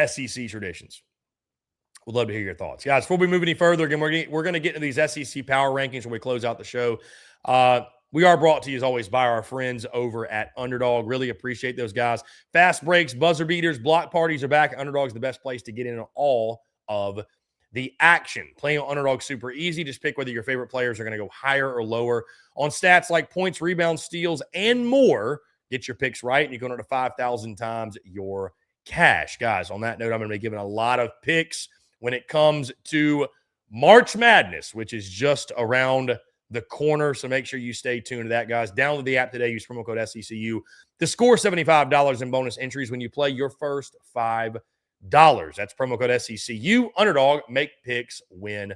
Speaker 1: SEC traditions. Would love to hear your thoughts. Guys, before we move any further, again, we're going to get into these SEC power rankings when we close out the show. We are brought to you, as always, by our friends over at Underdog. Really appreciate those guys. Fast breaks, buzzer beaters, block parties are back. Underdog's the best place to get in on all of the action. Playing on Underdog super easy. Just pick whether your favorite players are going to go higher or lower on stats like points, rebounds, steals, and more. Get your picks right, and you go into 5,000 times your cash. Guys, on that note, I'm going to be giving a lot of picks when it comes to March Madness, which is just around the corner. So make sure you stay tuned to that, guys. Download the app today. Use promo code SECU to score $75 in bonus entries when you play your first $5. That's promo code SECU. Underdog, make picks, win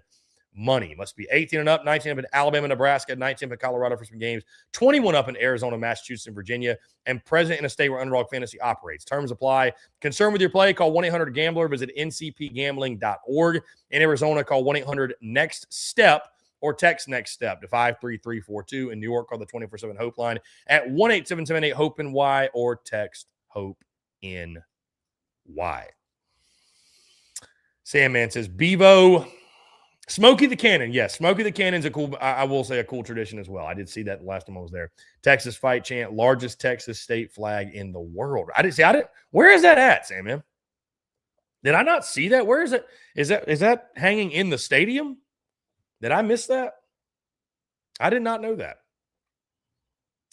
Speaker 1: money. Must be 18 and up, 19 up in Alabama, Nebraska, 19 up in Colorado for some games, 21 up in Arizona, Massachusetts, and Virginia, and present in a state where Underdog Fantasy operates. Terms apply. Concerned with your play? Call 1-800-GAMBLER. Visit ncpgambling.org. In Arizona, call 1-800-NEXT-STEP or text NEXT STEP to 53342. In New York, call the 24/7 Hope line at 1-877-8-HOPE-NY or text HOPE-NY. Sandman says, Bevo, Smokey the Cannon. Yes, Smokey the Cannon's a cool, I will say, a cool tradition as well. I did see that the last time I was there. Texas fight chant, largest Texas state flag in the world. Where is that at, Sandman? Did I not see that? Where is it? Is that hanging in the stadium? Did I miss that? I did not know that.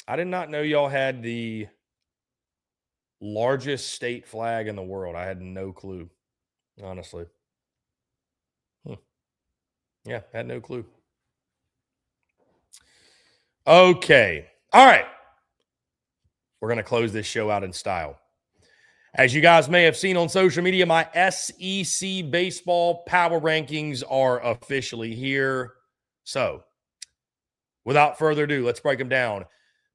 Speaker 1: I did not know y'all had the largest state flag in the world. I had no clue, honestly. Yeah, had no clue. Okay. All right. We're going to close this show out in style. As you guys may have seen on social media, my SEC baseball power rankings are officially here. So, without further ado, let's break them down.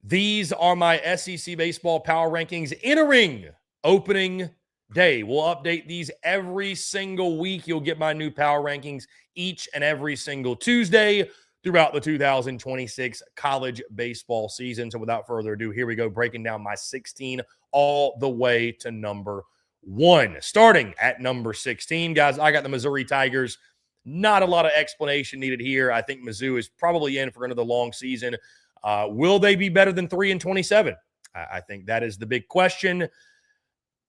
Speaker 1: These are my SEC baseball power rankings entering opening day. We'll update these every single week. You'll get my new power rankings each and every single Tuesday throughout the 2026 college baseball season. So without further ado, here we go, breaking down my 16 all the way to number 1. Starting at number 16, guys, I got the Missouri Tigers. Not a lot of explanation needed here. I think Mizzou is probably in for another long season. Will they be better than 3-27? I think that is the big question.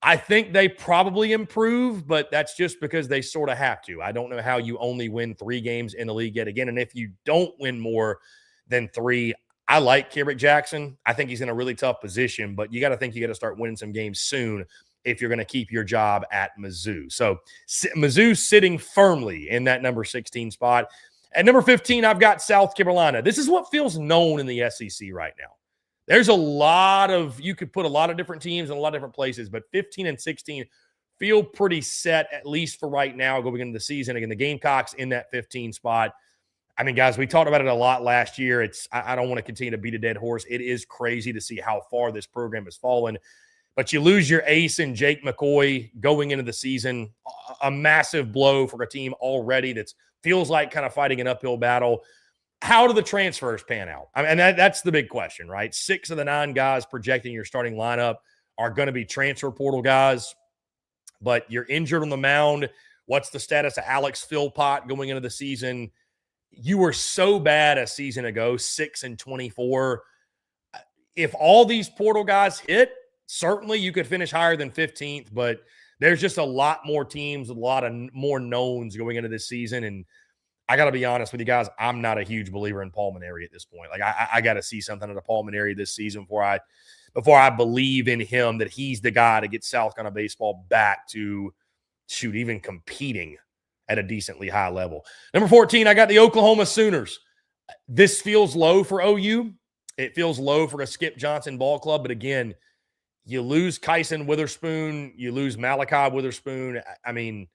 Speaker 1: I think they probably improve, but that's just because they sort of have to. I don't know how you only win 3 games in the league yet again. And if you don't win more than 3, I like Kerrick Jackson. I think he's in a really tough position, but you got to think you got to start winning some games soon if you're going to keep your job at Mizzou. So Mizzou sitting firmly in that number 16 spot. At number 15, I've got South Carolina. This is what feels known in the SEC right now. There's a lot of, you could put a lot of different teams in a lot of different places, but 15 and 16 feel pretty set, at least for right now, going into the season. Again, the Gamecocks in that 15 spot. I mean, guys, we talked about it a lot last year. I don't want to continue to beat a dead horse. It is crazy to see how far this program has fallen. But you lose your ace in Jake McCoy going into the season, a massive blow for a team already that feels like kind of fighting an uphill battle. How do the transfers pan out? I mean, that's the big question, right? 6 of the 9 guys projecting your starting lineup are going to be transfer portal guys, but you're injured on the mound. What's the status of Alex Philpott going into the season? You were so bad a season ago, 6-24. If all these portal guys hit, certainly you could finish higher than 15th, but there's just a lot more teams, a lot of more knowns going into this season. And I got to be honest with you guys, I'm not a huge believer in Paul Maneri at this point. Like I got to see something out of Paul Maneri this season before I believe in him that he's the guy to get South Carolina baseball back to even competing at a decently high level. Number 14, I got the Oklahoma Sooners. This feels low for OU. It feels low for a Skip Johnson ball club. But again, you lose Kyson Witherspoon. You lose Malachi Witherspoon. I mean,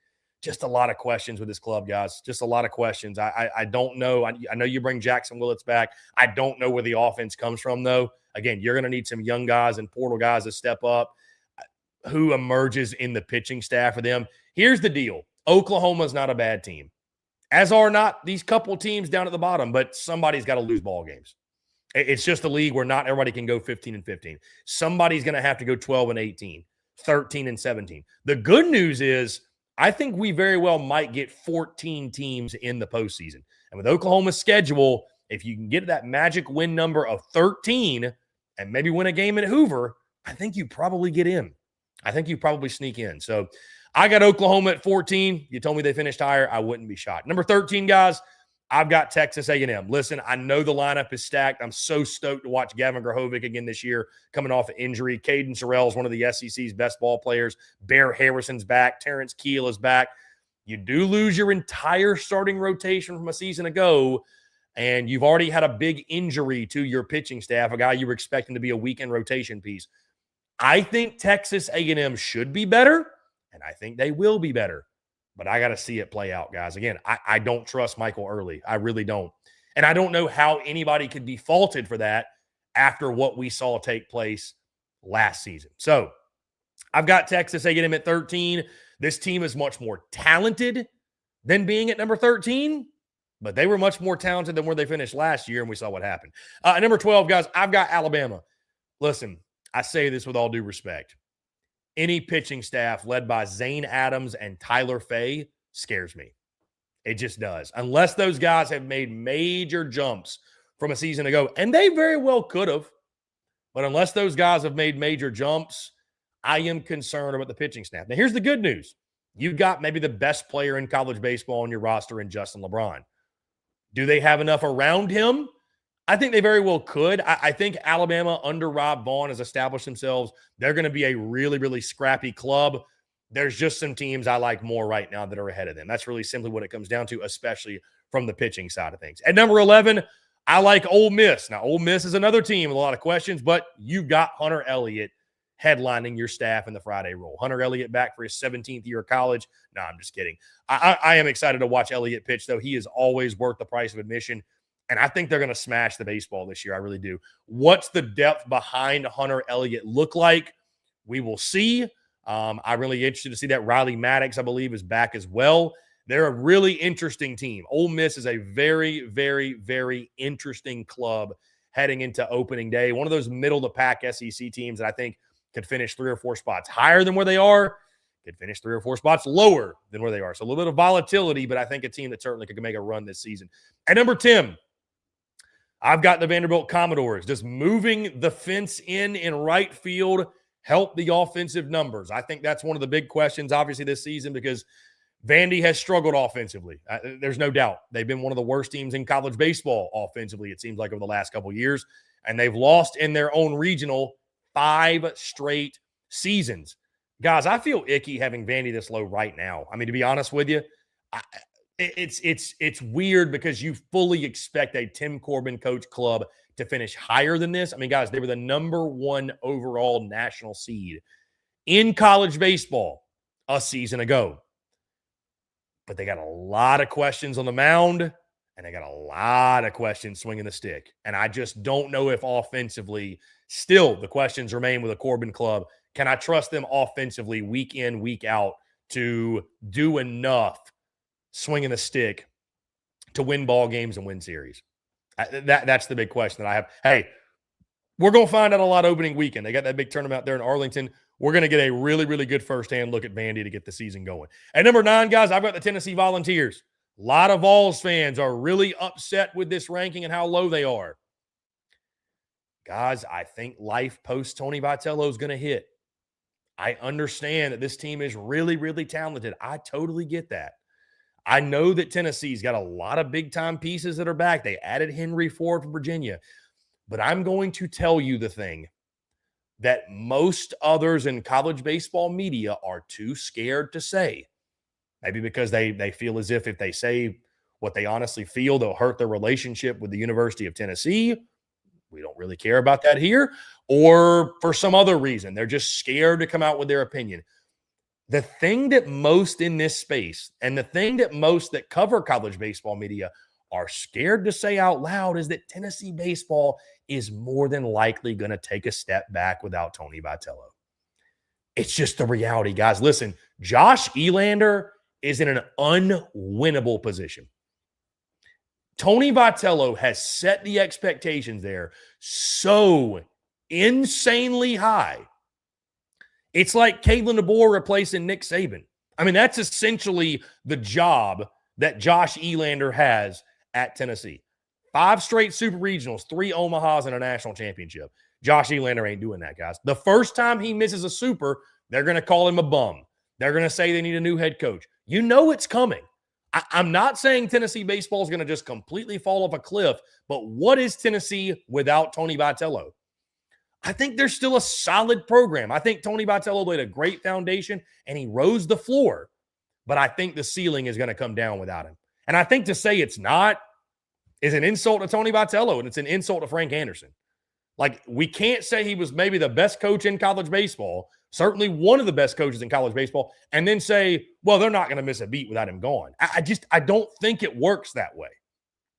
Speaker 1: just a lot of questions with this club, guys. Just a lot of questions. I don't know. I know you bring Jackson Willits back. I don't know where the offense comes from, though. Again, you're going to need some young guys and portal guys to step up. Who emerges in the pitching staff for them? Here's the deal. Oklahoma's not a bad team, as are not these couple teams down at the bottom, but somebody's got to lose ball games. It's just a league where not everybody can go 15-15. Somebody's going to have to go 12-18, 13-17. The good news is I think we very well might get 14 teams in the postseason. And with Oklahoma's schedule, if you can get that magic win number of 13 and maybe win a game at Hoover, I think you probably get in. I think you probably sneak in. So I got Oklahoma at 14. You told me they finished higher. I wouldn't be shocked. Number 13, guys, I've got Texas A&M. Listen, I know the lineup is stacked. I'm so stoked to watch Gavin Grahovic again this year coming off an injury. Caden Sorrell is one of the SEC's best ball players. Bear Harrison's back. Terrence Keel is back. You do lose your entire starting rotation from a season ago, and you've already had a big injury to your pitching staff, a guy you were expecting to be a weekend rotation piece. I think Texas A&M should be better, and I think they will be better. But I got to see it play out, guys. Again, I don't trust Michael Early. I really don't. And I don't know how anybody could be faulted for that after what we saw take place last season. So I've got Texas A&M at 13. This team is much more talented than being at number 13, but they were much more talented than where they finished last year, and we saw what happened. Number 12, guys, I've got Alabama. Listen, I say this with all due respect. Any pitching staff led by Zane Adams and Tyler Fay scares me. It just does. Unless those guys have made major jumps from a season ago, and they very well could have, but unless those guys have made major jumps, I am concerned about the pitching staff. Now, here's the good news. You've got maybe the best player in college baseball on your roster in Justin LeBron. Do they have enough around him? I think they very well could. I think Alabama under Rob Vaughn has established themselves. They're going to be a really, really scrappy club. There's just some teams I like more right now that are ahead of them. That's really simply what it comes down to, especially from the pitching side of things. At number 11, I like Ole Miss. Now, Ole Miss is another team with a lot of questions, but you've got Hunter Elliott headlining your staff in the Friday role. Hunter Elliott back for his 17th year of college. No, I'm just kidding. I am excited to watch Elliott pitch, though. He is always worth the price of admission. And I think they're going to smash the baseball this year. I really do. What's the depth behind Hunter Elliott look like? We will see. I'm really interested to see that. Riley Maddox, I believe, is back as well. They're a really interesting team. Ole Miss is a very, very, very interesting club heading into opening day. One of those middle-of-the-pack SEC teams that I think could finish 3 or 4 spots higher than where they are, could finish 3 or 4 spots lower than where they are. So a little bit of volatility, but I think a team that certainly could make a run this season. At number 10, I've got the Vanderbilt Commodores. Does moving the fence in right field help the offensive numbers? I think that's one of the big questions, obviously, this season because Vandy has struggled offensively. There's no doubt. They've been one of the worst teams in college baseball offensively, it seems like, over the last couple of years. And they've lost in their own regional 5 straight seasons. Guys, I feel icky having Vandy this low right now. I mean, to be honest with you, it's weird because you fully expect a Tim Corbin coach club to finish higher than this. I mean, guys, they were the number 1 overall national seed in college baseball a season ago. But they got a lot of questions on the mound, and they got a lot of questions swinging the stick. And I just don't know if offensively, still the questions remain with a Corbin club Can I trust them offensively week in, week out to do enough swinging the stick to win ball games and win series? That's the big question that I have. Hey, we're going to find out a lot opening weekend. They got that big tournament out there in Arlington. We're going to get a really, really good firsthand look at Vandy to get the season going. At number 9, guys, I've got the Tennessee Volunteers. A lot of Vols fans are really upset with this ranking and how low they are. Guys, I think life post Tony Vitello is going to hit. I understand that this team is really, really talented. I totally get that. I know that Tennessee's got a lot of big-time pieces that are back. They added Henry Ford from Virginia. But I'm going to tell you the thing that most others in college baseball media are too scared to say. Maybe because they feel as if they say what they honestly feel, they'll hurt their relationship with the University of Tennessee. We don't really care about that here. Or for some other reason, they're just scared to come out with their opinion. The thing that most in this space and the thing that most that cover college baseball media are scared to say out loud is that Tennessee baseball is more than likely going to take a step back without Tony Vitello. It's just the reality, guys. Listen, Josh Elander is in an unwinnable position. Tony Vitello has set the expectations there so insanely high. It's like Kalen DeBoer replacing Nick Saban. I mean, that's essentially the job that Josh Elander has at Tennessee. 5 straight super regionals, 3 Omahas, and a national championship. Josh Elander ain't doing that, guys. The first time he misses a super, they're going to call him a bum. They're going to say they need a new head coach. You know it's coming. I'm not saying Tennessee baseball is going to just completely fall off a cliff, but what is Tennessee without Tony Vitello? I think they're still a solid program. I think Tony Vitello laid a great foundation, and he rose the floor, but I think the ceiling is going to come down without him. And I think to say it's not is an insult to Tony Vitello, and it's an insult to Frank Anderson. Like, we can't say he was maybe the best coach in college baseball, certainly one of the best coaches in college baseball, and then say, well, they're not going to miss a beat without him gone. I don't think it works that way.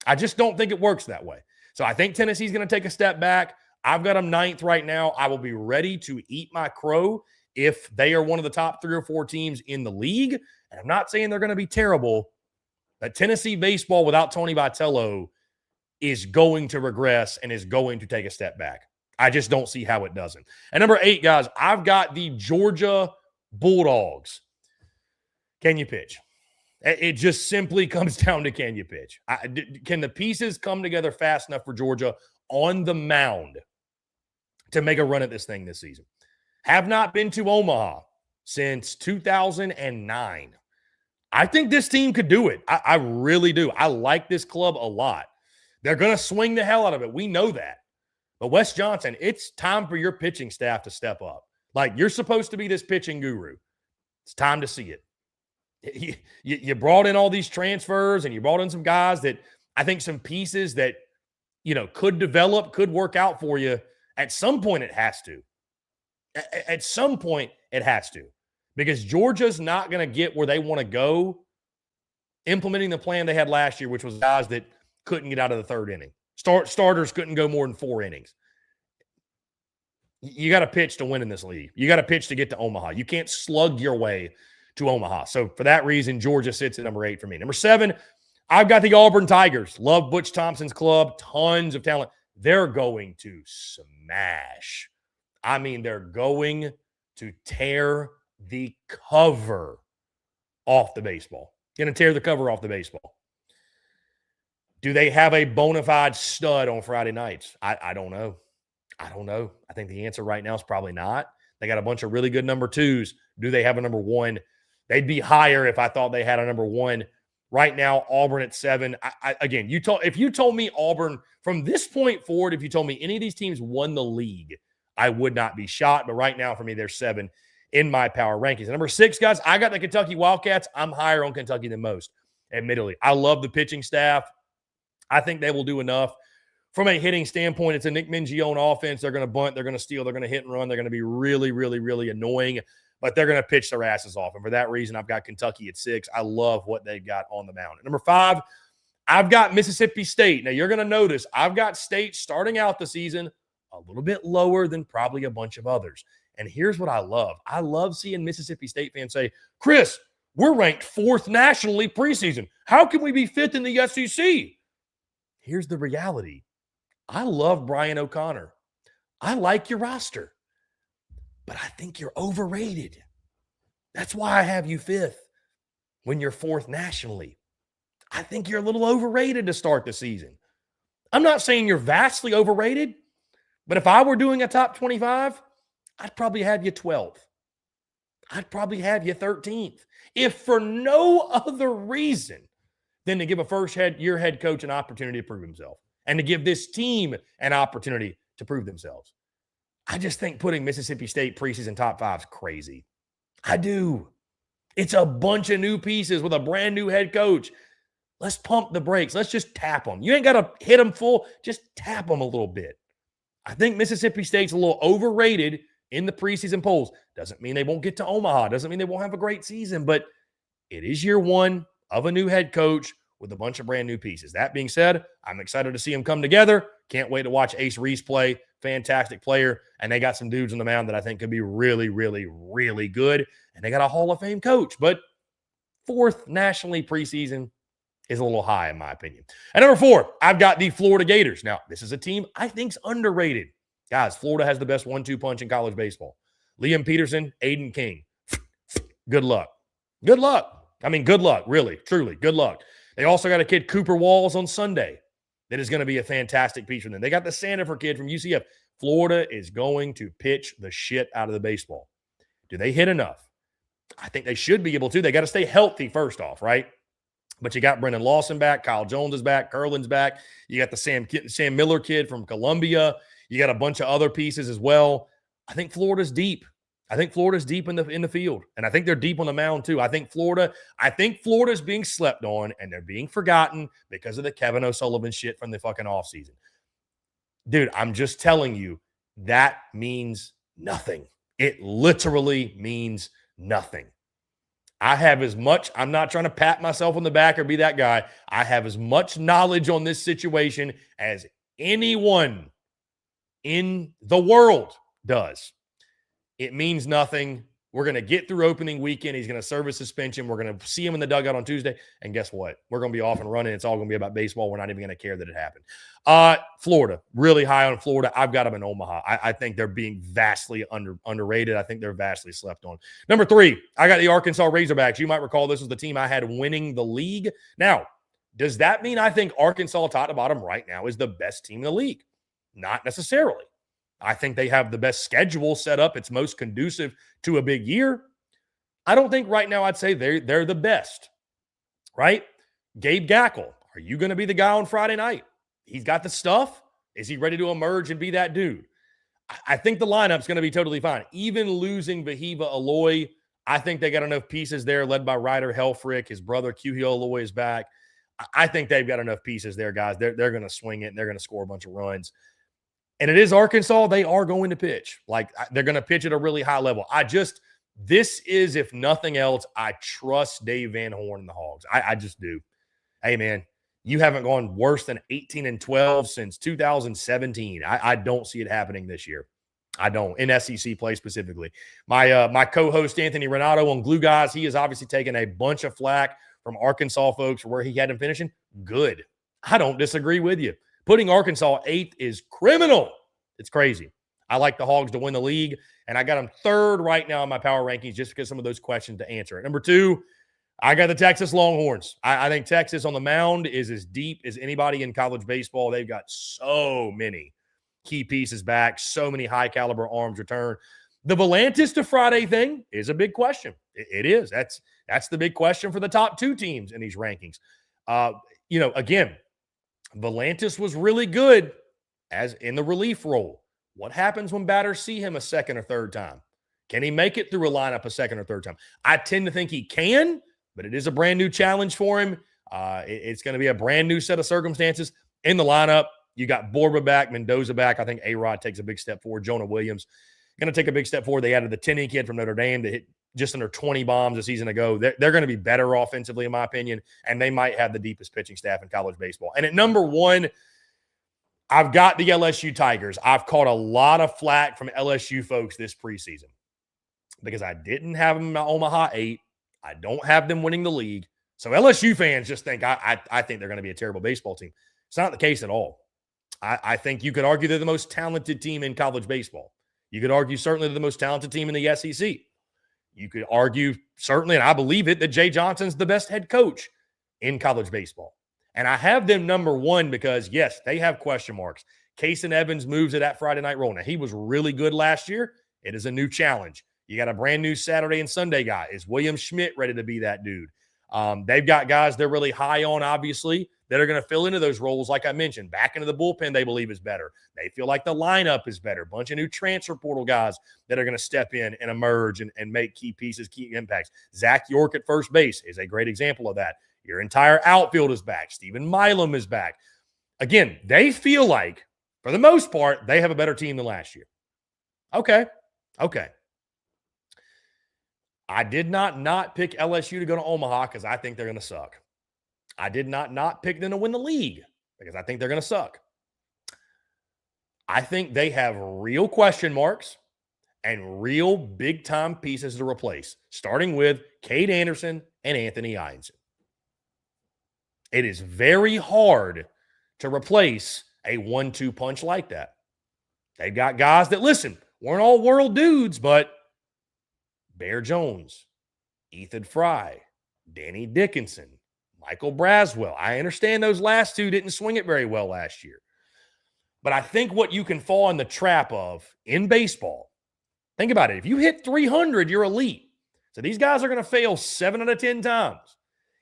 Speaker 1: I just don't think it works that way. So I think Tennessee's going to take a step back. I've got them 9th right now. I will be ready to eat my crow if they are one of the top 3 or 4 teams in the league. And I'm not saying they're going to be terrible, but Tennessee baseball without Tony Vitello is going to regress and is going to take a step back. I just don't see how it doesn't. And number 8, guys, I've got the Georgia Bulldogs. Can you pitch? It just simply comes down to can you pitch? Can the pieces come together fast enough for Georgia on the mound to make a run at this thing this season? Have not been to Omaha since 2009. I think this team could do it. I really do. I like this club a lot. They're going to swing the hell out of it. We know that. But Wes Johnson, it's time for your pitching staff to step up. Like, you're supposed to be this pitching guru. It's time to see it. You brought in all these transfers, and you brought in some guys that I think some pieces that, could develop, could work out for you. At some point, it has to. At some point, it has to. Because Georgia's not going to get where they want to go implementing the plan they had last year, which was guys that couldn't get out of the 3rd inning. Starters couldn't go more than 4 innings. You got to pitch to win in this league. You got to pitch to get to Omaha. You can't slug your way to Omaha. So for that reason, Georgia sits at number 8 for me. Number 7, I've got the Auburn Tigers. Love Butch Thompson's club. Tons of talent. They're going to smash. I mean, they're going to tear the cover off the baseball. Going to tear the cover off the baseball. Do they have a bona fide stud on Friday nights? I don't know. I think the answer right now is probably not. They got a bunch of really good number 2s. Do they have a number 1? They'd be higher if I thought they had a number 1. Right now, Auburn at 7. Again, if you told me Auburn from this point forward, if you told me any of these teams won the league, I would not be shocked. But right now, for me, they're 7 in my power rankings. And number 6, guys, I got the Kentucky Wildcats. I'm higher on Kentucky than most, admittedly. I love the pitching staff. I think they will do enough. From a hitting standpoint, it's a Nick Mingione offense. They're going to bunt. They're going to steal. They're going to hit and run. They're going to be really, really, really annoying, but they're going to pitch their asses off. And for that reason, I've got Kentucky at 6. I love what they've got on the mound. At number 5, I've got Mississippi State. Now, you're going to notice I've got State starting out the season a little bit lower than probably a bunch of others. And here's what I love. I love seeing Mississippi State fans say, Chris, we're ranked 4th nationally preseason. How can we be 5th in the SEC? Here's the reality. I love Brian O'Connor. I like your roster, but I think you're overrated. That's why I have you 5th when you're 4th nationally. I think you're a little overrated to start the season. I'm not saying you're vastly overrated, but if I were doing a top 25, I'd probably have you 12th. I'd probably have you 13th, if for no other reason than to give a first-year head coach an opportunity to prove himself and to give this team an opportunity to prove themselves. I just think putting Mississippi State preseason top 5 is crazy. I do. It's a bunch of new pieces with a brand new head coach. Let's pump the brakes. Let's just tap them. You ain't got to hit them full. Just tap them a little bit. I think Mississippi State's a little overrated in the preseason polls. Doesn't mean they won't get to Omaha. Doesn't mean they won't have a great season, but it is year 1 of a new head coach with a bunch of brand new pieces. That being said, I'm excited to see them come together. Can't wait to watch Ace Reese play. Fantastic player. And they got some dudes on the mound that I think could be really, really, really good. And they got a Hall of Fame coach. But 4th nationally preseason is a little high in my opinion. At number 4, I've got the Florida Gators. Now, this is a team I think's underrated. Guys, Florida has the best 1-2 punch in college baseball. Liam Peterson, Aiden King. Good luck. Good luck. I mean, good luck, really, truly, good luck. They also got a kid, Cooper Walls, on Sunday that is going to be a fantastic piece for them. They got the Sandifer kid from UCF. Florida is going to pitch the shit out of the baseball. Do they hit enough? I think they should be able to. They got to stay healthy first off, right? But you got Brendan Lawson back. Kyle Jones is back. Curlin's back. You got the Sam Miller kid from Columbia. You got a bunch of other pieces as well. I think Florida's deep. I think Florida's deep in the field. And I think they're deep on the mound too. I think Florida's being slept on and they're being forgotten because of the Kevin O'Sullivan shit from the fucking offseason. Dude, I'm just telling you, that means nothing. It literally means nothing. I have as much, I'm not trying to pat myself on the back or be that guy. I have as much knowledge on this situation as anyone in the world does. It means nothing. We're going to get through opening weekend. He's going to serve a suspension. We're going to see him in the dugout on Tuesday. And guess what? We're going to be off and running. It's all going to be about baseball. We're not even going to care that it happened. Florida, really high on Florida. I've got them in Omaha. I think they're being vastly underrated. I think they're vastly slept on. Number 3, I got the Arkansas Razorbacks. You might recall this was the team I had winning the league. Now, does that mean I think Arkansas top to bottom right now is the best team in the league? Not necessarily. I think they have the best schedule set up. It's most conducive to a big year. I don't think right now I'd say they're the best, right? Gabe Gackle, are you going to be the guy on Friday night? He's got the stuff. Is he ready to emerge and be that dude? I think the lineup's going to be totally fine. Even losing Vahiva Aloy, I think they got enough pieces there led by Ryder Helfrich. His brother, Q-Hill Aloy, is back. I think they've got enough pieces there, guys. They're going to swing it, and they're going to score a bunch of runs. And it is Arkansas. They are going to pitch. Like, they're going to pitch at a really high level. This is, if nothing else, I trust Dave Van Horn and the Hogs. I just do. Hey, man, you haven't gone worse than 18-12 since 2017. I don't see it happening this year. I don't, in SEC play specifically. My co-host, Anthony Renato on Glue Guys, he has obviously taken a bunch of flack from Arkansas folks for where he had him finishing. Good. I don't disagree with you. Putting Arkansas 8th is criminal. It's crazy. I like the Hogs to win the league, and I got them 3rd right now in my power rankings just because some of those questions to answer. At number 2, I got the Texas Longhorns. I think Texas on the mound is as deep as anybody in college baseball. They've got so many key pieces back, so many high-caliber arms return. The Volantis to Friday thing is a big question. It is. That's the big question for the top 2 teams in these rankings. Again, Volantis was really good as in the relief role. What happens when batters see him a second or third time? Can he make it through a lineup a second or third time? I tend to think he can, but it is a brand new challenge for him. It's going to be a brand new set of circumstances in the lineup. You got Borba back, Mendoza back. I think A-Rod takes a big step forward. Jonah Williams going to take a big step forward. They added the Tenney kid from Notre Dame that hit just under 20 bombs a season ago. They're going to be better offensively, in my opinion, and they might have the deepest pitching staff in college baseball. And at number 1, I've got the LSU Tigers. I've caught a lot of flack from LSU folks this preseason because I didn't have them in my Omaha 8. I don't have them winning the league. So LSU fans just think I think they're going to be a terrible baseball team. It's not the case at all. I think you could argue they're the most talented team in college baseball. You could argue certainly they're the most talented team in the SEC. You could argue certainly, and I believe it, that Jay Johnson's the best head coach in college baseball. And I have them number one because, yes, they have question marks. Kaysen Evans moves to that Friday night role. Now, he was really good last year. It is a new challenge. You got a brand new Saturday and Sunday guy. Is William Schmidt ready to be that dude? They've got guys they're really high on, obviously, that are going to fill into those roles, like I mentioned. Back into the bullpen, they believe is better. They feel like the lineup is better. Bunch of new transfer portal guys that are going to step in and emerge and make key pieces, key impacts. Zach York at first base is a great example of that. Your entire outfield is back. Stephen Milam is back. Again, they feel like, for the most part, they have a better team than last year. Okay. I did not pick LSU to go to Omaha because I think they're going to suck. I did not pick them to win the league because I think they're going to suck. I think they have real question marks and real big-time pieces to replace, starting with Cade Anderson and Anthony Ianson. It is very hard to replace a 1-2 punch like that. They've got guys that, listen, weren't all world dudes, but Bear Jones, Ethan Fry, Danny Dickinson, Michael Braswell. I understand those last two didn't swing it very well last year. But I think what you can fall in the trap of in baseball, think about it. If you hit 300, you're elite. So these guys are going to fail 7 out of 10 times.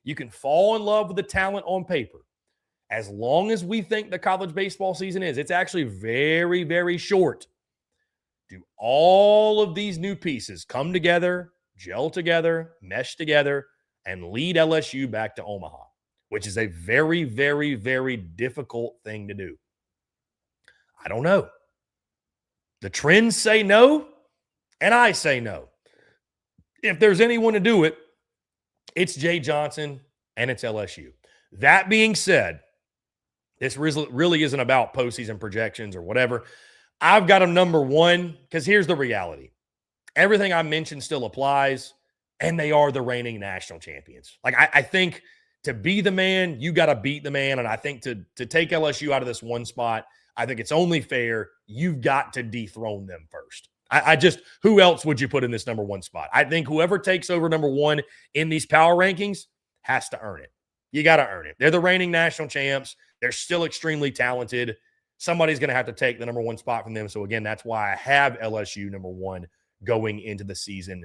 Speaker 1: You can fall in love with the talent on paper. As long as we think the college baseball season is, it's actually very, very short. Do all of these new pieces come together, gel together, mesh together, and lead LSU back to Omaha, which is a very, very, very difficult thing to do? I don't know. The trends say no, and I say no. If there's anyone to do it, it's Jay Johnson and it's LSU. That being said, this really isn't about postseason projections or whatever. I've got them number one because here's the reality. Everything I mentioned still applies, and they are the reigning national champions. Like, I think to be the man, you got to beat the man, and I think to take LSU out of this one spot, I think it's only fair. You've got to dethrone them first. Who else would you put in this number one spot? I think whoever takes over number one in these power rankings has to earn it. You got to earn it. They're the reigning national champs. They're still extremely talented. Somebody's going to have to take the number one spot from them. So, again, that's why I have LSU number one going into the season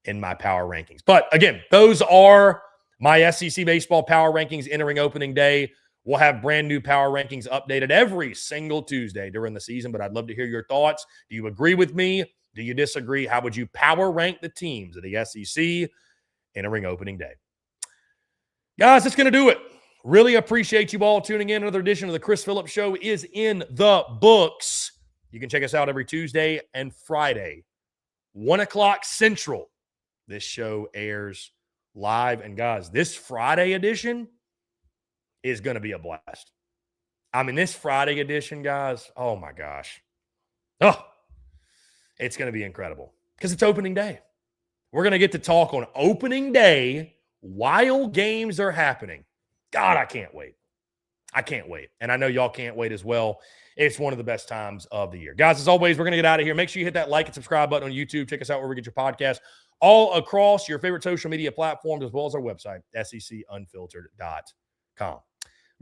Speaker 1: in my power rankings. But, again, those are my SEC baseball power rankings entering opening day. We'll have brand new power rankings updated every single Tuesday during the season, but I'd love to hear your thoughts. Do you agree with me? Do you disagree? How would you power rank the teams of the SEC entering opening day? Guys, that's going to do it. Really appreciate you all tuning in. Another edition of the Chris Phillips Show is in the books. You can check us out every Tuesday and Friday, 1 o'clock Central. This show airs live. And, guys, this Friday edition is going to be a blast. I mean, this Friday edition, guys, oh, my gosh. Oh, it's going to be incredible because it's opening day. We're going to get to talk on opening day while games are happening. God, I can't wait. I can't wait. And I know y'all can't wait as well. It's one of the best times of the year. Guys, as always, we're going to get out of here. Make sure you hit that like and subscribe button on YouTube. Check us out where we get your podcast all across your favorite social media platforms, as well as our website, secunfiltered.com.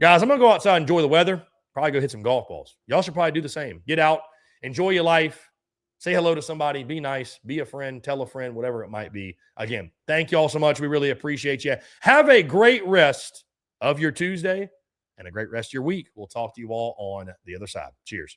Speaker 1: Guys, I'm going to go outside and enjoy the weather. Probably go hit some golf balls. Y'all should probably do the same. Get out, enjoy your life, say hello to somebody, be nice, be a friend, tell a friend, whatever it might be. Again, thank you all so much. We really appreciate you. Have a great rest of your Tuesday and a great rest of your week. We'll talk to you all on the other side. Cheers.